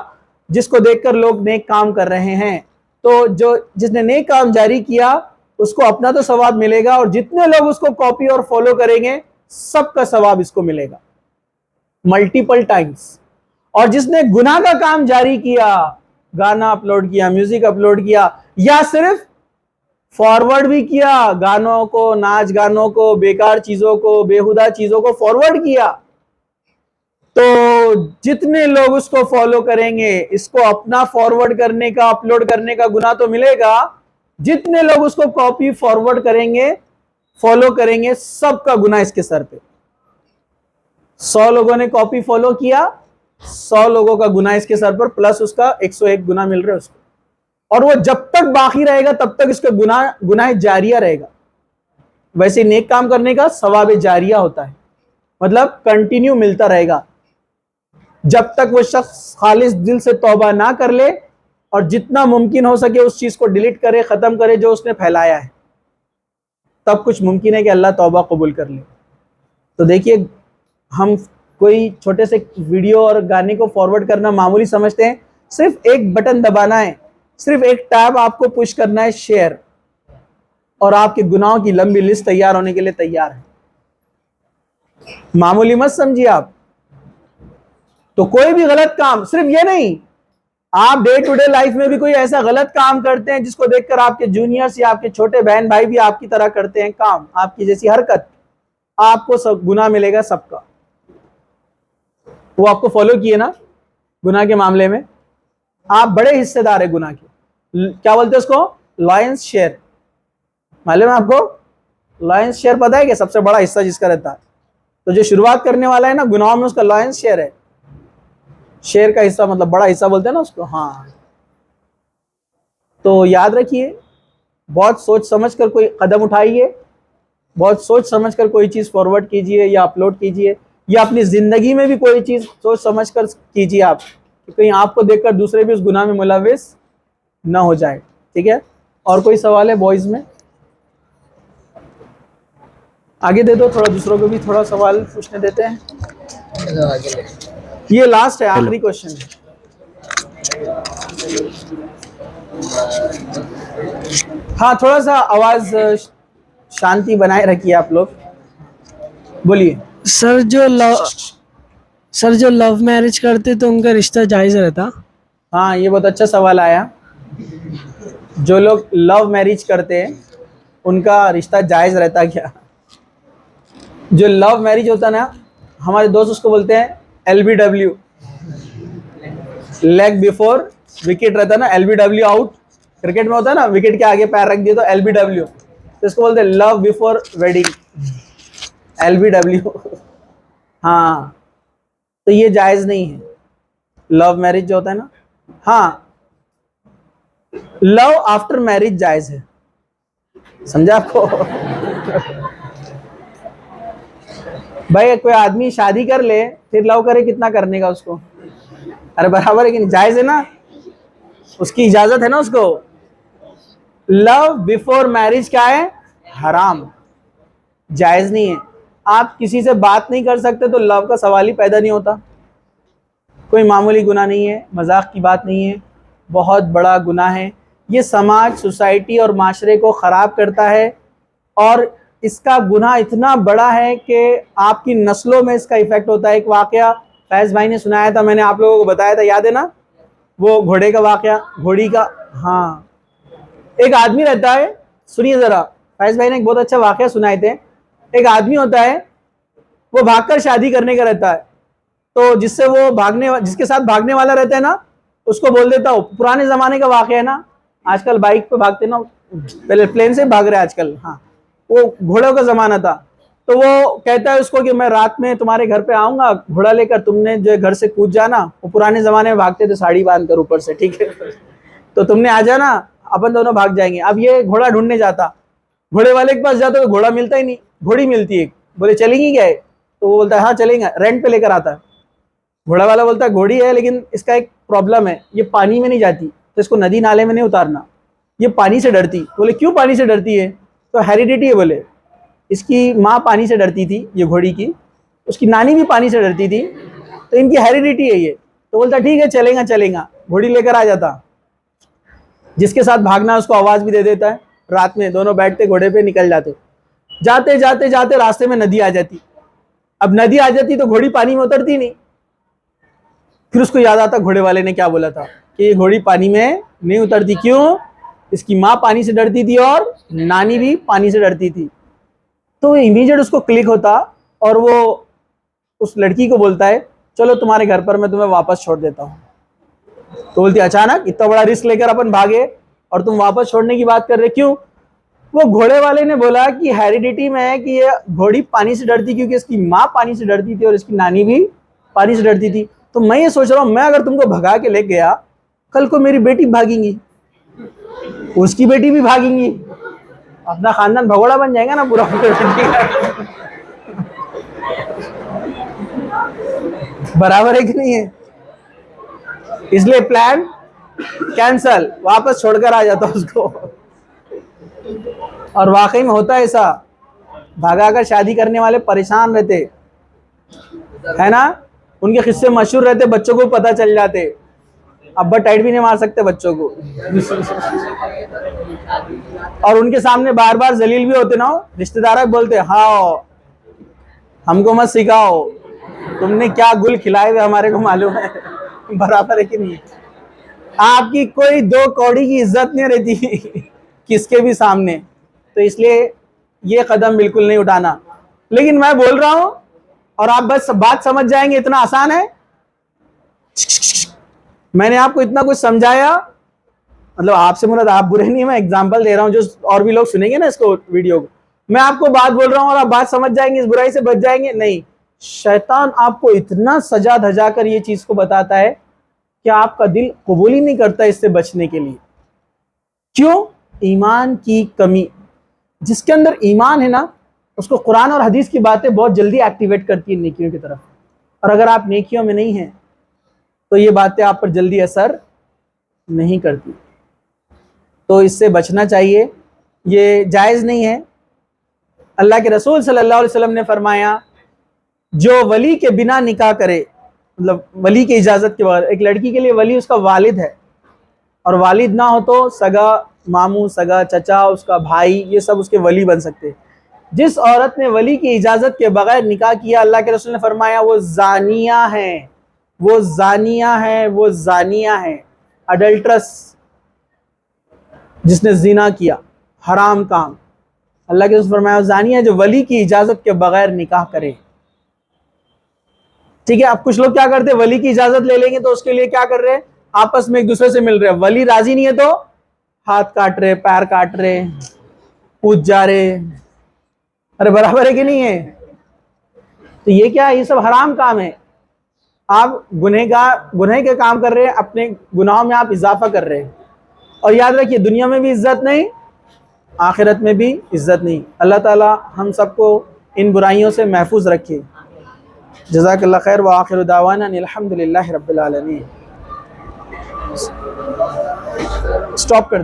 جس کو دیکھ کر لوگ نیک کام کر رہے ہیں, تو جس نے نیک کام جاری کیا اس کو اپنا تو ثواب ملے گا, اور جتنے لوگ اس کو کاپی اور فالو کریں گے سب کا ثواب اس کو ملے گا ملٹیپل ٹائمز. اور جس نے گناہ کا کام جاری کیا, گانا اپلوڈ کیا, میوزک اپلوڈ کیا, یا صرف فارورڈ بھی کیا, گانوں کو, ناچ گانوں کو, بیکار چیزوں کو, بےہودہ چیزوں کو فارورڈ کیا, تو جتنے لوگ اس کو فالو کریں گے اس کو اپنا فارورڈ کرنے کا, اپلوڈ کرنے کا گناہ تو ملے گا, جتنے لوگ اس کو کاپی فارورڈ کریں گے, فالو کریں گے, سب کا گناہ اس کے سر پہ. 100 لوگوں نے کاپی فالو کیا, 100 لوگوں کا گناہ اس کے سر پر, پلس اس کا 101 گناہ مل رہا ہے اس کو. اور وہ جب تک باقی رہے گا تب تک اس کا گناہ جاریہ رہے گا. ویسے نیک کام کرنے کا ثواب جاریہ ہوتا ہے, مطلب کنٹینیو ملتا رہے گا جب تک وہ شخص خالص دل سے توبہ نہ کر لے, اور جتنا ممکن ہو سکے اس چیز کو ڈیلیٹ کرے, ختم کرے جو اس نے پھیلایا ہے, تب کچھ ممکن ہے کہ اللہ توبہ قبول کر لے. تو دیکھیے ہم کوئی چھوٹے سے ویڈیو اور گانے کو فارورڈ کرنا معمولی سمجھتے ہیں, صرف ایک بٹن دبانا ہے, صرف ایک ٹیب آپ کو پش کرنا ہے, شیئر, اور آپ کے گناہوں کی لمبی لسٹ تیار ہونے کے لیے تیار ہے. معمولی مت سمجھیے آپ. تو کوئی بھی غلط کام، صرف یہ نہیں، آپ ڈے ٹو ڈے لائف میں بھی کوئی ایسا غلط کام کرتے ہیں جس کو دیکھ کر آپ کے جونیئرز یا آپ کے چھوٹے بہن بھائی بھی آپ کی طرح کرتے ہیں کام، آپ کی جیسی حرکت، آپ کو سب گناہ ملے گا سب کا. وہ آپ کو فالو کیے نا گناہ کے معاملے میں، آپ بڑے حصے دار ہیں گناہ کے. کیا بولتے ہیں اس کو؟ Lines share. معلوم ہے آپ کو لائنز شیئر پتہ ہے کہ سب سے بڑا حصہ جس کا رہتا ہے؟ تو جو شروعات کرنے والا ہے نا گناہوں میں، اس کا لائنز شیئر ہے. شیئر کا حصہ مطلب بڑا حصہ بولتے ہیں نا اس کو. ہاں تو یاد رکھیے، بہت سوچ سمجھ کر کوئی قدم اٹھائیے، بہت سوچ سمجھ کر کوئی چیز فارورڈ کیجئے یا اپلوڈ کیجئے، یا اپنی زندگی میں بھی کوئی چیز سوچ سمجھ کر کیجئے آپ، کہ کہیں آپ کو دیکھ کر دوسرے بھی اس گناہ میں ملوث نہ ہو جائے. ٹھیک ہے؟ اور کوئی سوال ہے بوائز میں؟ آگے دے دو تھوڑا، دوسروں کو بھی تھوڑا سوال پوچھنے دیتے ہیں. یہ لاسٹ ہے، آخری کوشچن ہے. ہاں تھوڑا سا آواز شانتی بنائے رکھیے آپ لوگ. بولیے. سر جو لو میرج کرتے تو ان کا رشتہ جائز رہتا؟ ہاں یہ بہت اچھا سوال آیا. جو لوگ لو میرج کرتے ہیں ان کا رشتہ جائز رہتا کیا؟ جو لو میرج ہوتا نا، ہمارے دوست اس کو بولتے ہیں LBW، لیگ بیفور وکٹ رہتا نا، LBW آؤٹ. کرکٹ میں ہوتا ہے نا وکٹ کے آگے پیر رکھ دیے تو LBW، تو اس کو بولتے ہیں لو بیفور ویڈنگ، LBW. ہاں تو یہ جائز نہیں ہے لو میرج جو ہوتا ہے نا. ہاں لو آفٹر میرج جائز ہے، سمجھا آپ کو؟ بھائی کوئی آدمی شادی کر لے پھر لو کرے، کتنا کرنے کا اس کو؟ ارے برابر ہے کہ نہیں؟ جائز ہے نا، اس کی اجازت ہے نا اس کو. لو بیفور میرج کیا ہے؟ حرام، جائز نہیں ہے. آپ کسی سے بات نہیں کر سکتے تو لو کا سوال ہی پیدا نہیں ہوتا. کوئی معمولی گناہ نہیں ہے، مذاق کی بات نہیں ہے، بہت بڑا گناہ ہے. یہ سماج، سوسائٹی اور معاشرے کو خراب کرتا ہے، اور اس کا گناہ اتنا بڑا ہے کہ آپ کی نسلوں میں اس کا ایفیکٹ ہوتا ہے. ایک واقعہ فیض بھائی نے سنایا تھا، میں نے آپ لوگوں کو بتایا تھا، یاد ہے نا؟ وہ گھوڑے کا واقعہ، گھوڑی کا. ہاں ایک آدمی رہتا ہے، سنیے ذرا، فیض بھائی نے ایک بہت اچھا واقعہ سنائے تھے. ایک آدمی ہوتا ہے، وہ بھاگ کر شادی کرنے کا رہتا ہے، تو جس کے ساتھ بھاگنے والا رہتا ہے نا، اس کو بول دیتا ہوں. پرانے زمانے کا واقعہ ہے نا، آج کل بائک پہ بھاگتے نا، پہلے پلین سے بھاگ رہے آج کل. ہاں وہ گھوڑوں کا زمانہ تھا. تو وہ کہتا ہے اس کو کہ میں رات میں تمہارے گھر پہ آؤں گا گھوڑا لے کر، تم نے جو گھر سے کود جانا. وہ پرانے زمانے میں بھاگتے تھے ساڑی باندھ کر اوپر سے، ٹھیک ہے؟ تو تم نے آ جانا، اپن دونوں بھاگ جائیں گے. اب یہ گھوڑا ڈھونڈنے جاتا، گھوڑے والے کے پاس جاتا تو گھوڑا ملتا ہی نہیں. گھوڑی ملتی ہے، بولے چلیں گی کیا ہے؟ تو وہ بولتا ہے ہاں چلیں گا، رینٹ پہ لے کر آتا ہے. گھوڑا والا بولتا ہے گھوڑی ہے لیکن اس کا ایک پرابلم ہے، یہ پانی میں نہیں جاتی، تو اس کو ندی نالے میں نہیں اتارنا، یہ پانی سے ڈرتی. بولے کیوں پانی سے ڈرتی ہے؟ تو ہیریڈیٹی ہے. بولے اس کی ماں پانی سے ڈرتی تھی، یہ گھوڑی کی، اس کی نانی بھی پانی سے ڈرتی تھی، تو ان کی ہیریڈیٹی ہے یہ. تو بولتا ٹھیک ہے چلیں گا. گھوڑی لے کر آ جاتا، جس کے ساتھ بھاگنا اس کو آواز بھی دے دیتا ہے. رات میں دونوں بیٹھتے گھوڑے پہ، نکل جاتے. جاتے جاتے جاتے راستے میں ندی آ جاتی. اب ندی آ جاتی تو گھوڑی پانی میں اترتی نہیں. پھر اس کو یاد آتا گھوڑے والے نے کیا بولا تھا کہ یہ گھوڑی پانی میں نہیں اترتی. کیوں؟ اس کی ماں پانی سے ڈرتی تھی اور نانی بھی پانی سے ڈرتی تھی. تو امیڈیٹ اس کو کلک ہوتا، اور وہ اس لڑکی کو بولتا ہے چلو تمہارے گھر پر میں تمہیں واپس چھوڑ دیتا ہوں. تو بولتی اچانک اتنا بڑا رسک لے کر اپن بھاگے اور تم واپس چھوڑنے کی بات کر رہے، کیوں؟ وہ گھوڑے والے نے بولا کہ ہیریڈیٹی میں ہے کہ یہ گھوڑی پانی سے ڈرتی کیونکہ اس کی ماں پانی سے ڈرتی تھی اور اس کی نانی بھی پانی سے ڈرتی تھی. تو میں یہ سوچ رہا ہوں، میں اگر تم کو بھگا کے لے گیا، کل کو میری بیٹی بھاگیں گی، اس کی بیٹی بھی بھاگیں گی، اپنا خاندان بھگوڑا بن جائے گا نا پورا. برابر ہے کہ نہیں ہے؟ اس لیے پلان کینسل، واپس چھوڑ کر آ جاتا اس کو. اور واقعی میں ہوتا ہے ایسا، بھاگا کر شادی کرنے والے پریشان رہتے ہے نا، ان کے قصے مشہور رہتے، بچوں کو پتہ چل جاتے. ابا ٹائٹ بھی نہیں مار سکتے بچوں کو اور ان کے سامنے بار بار ذلیل بھی ہوتے نا ہو, رشتہ دار بولتے ہاں ہم کو مت سکھاؤ, تم نے کیا گل کھلائے ہوئے ہمارے کو معلوم ہے. برابر ہے کہ نہیں؟ آپ کی کوئی 2 کوڑی کی عزت نہیں رہتی کس کے بھی سامنے. تو اس لیے یہ قدم بالکل نہیں اٹھانا. لیکن میں بول رہا ہوں اور آپ بس بات سمجھ جائیں گے, اتنا آسان ہے. میں نے آپ کو اتنا کچھ سمجھایا, مطلب آپ سے مراد آپ برے نہیں, میں اگزامپل دے رہا ہوں جو اور بھی لوگ سنیں گے نا اس کو ویڈیو کو. میں آپ کو بات بول رہا ہوں اور آپ بات سمجھ جائیں گے, اس برائی سے بچ جائیں گے. نہیں, شیطان آپ کو اتنا سجا دھجا کر یہ چیز کو بتاتا ہے کہ آپ کا دل قبول ہی نہیں کرتا اس سے بچنے کے لیے. کیوں؟ ایمان کی کمی. جس کے اندر ایمان ہے نا اس کو قرآن اور حدیث کی باتیں بہت جلدی ایکٹیویٹ کرتی ہیں نیکیوں کی طرف, اور اگر آپ نیکیوں میں نہیں ہیں تو یہ باتیں آپ پر جلدی اثر نہیں کرتی. تو اس سے بچنا چاہیے, یہ جائز نہیں ہے. اللہ کے رسول صلی اللہ علیہ وسلم نے فرمایا جو ولی کے بنا نکاح کرے, مطلب ولی کی اجازت کے بغیر, ایک لڑکی کے لیے ولی اس کا والد ہے, اور والد نہ ہو تو سگا ماموں, سگا چچا, اس کا بھائی, یہ سب اس کے ولی بن سکتے. جس عورت نے ولی کی اجازت کے بغیر نکاح کیا, اللہ کے رسول نے فرمایا وہ زانیہ ہے, وہ زانیہ ہے, وہ زانیہ ہے. اڈلٹرس, جس نے زنا کیا, حرام کام. اللہ کے رسول نے فرمایا وہ زانیہ ہے جو ولی کی اجازت کے بغیر نکاح کرے. ٹھیک ہے. اب کچھ لوگ کیا کرتے, ولی کی اجازت لے لیں گے تو اس کے لیے کیا کر رہے, آپس میں ایک دوسرے سے مل رہے, ولی راضی نہیں ہے تو ہاتھ کاٹ رہے, پیر کاٹ رہے, پوچھ جا رہے. ارے برابر ہے کہ نہیں ہے؟ تو یہ کیا ہے, یہ سب حرام کام ہے. آپ گناہ کے کام کر رہے ہیں, اپنے گناہوں میں آپ اضافہ کر رہے ہیں. اور یاد رکھیے دنیا میں بھی عزت نہیں, آخرت میں بھی عزت نہیں. اللہ تعالی ہم سب کو ان برائیوں سے محفوظ رکھے. جزاک اللہ خیر, وآخر دعوانا الحمدللہ رب العالمین. اسٹاپ کر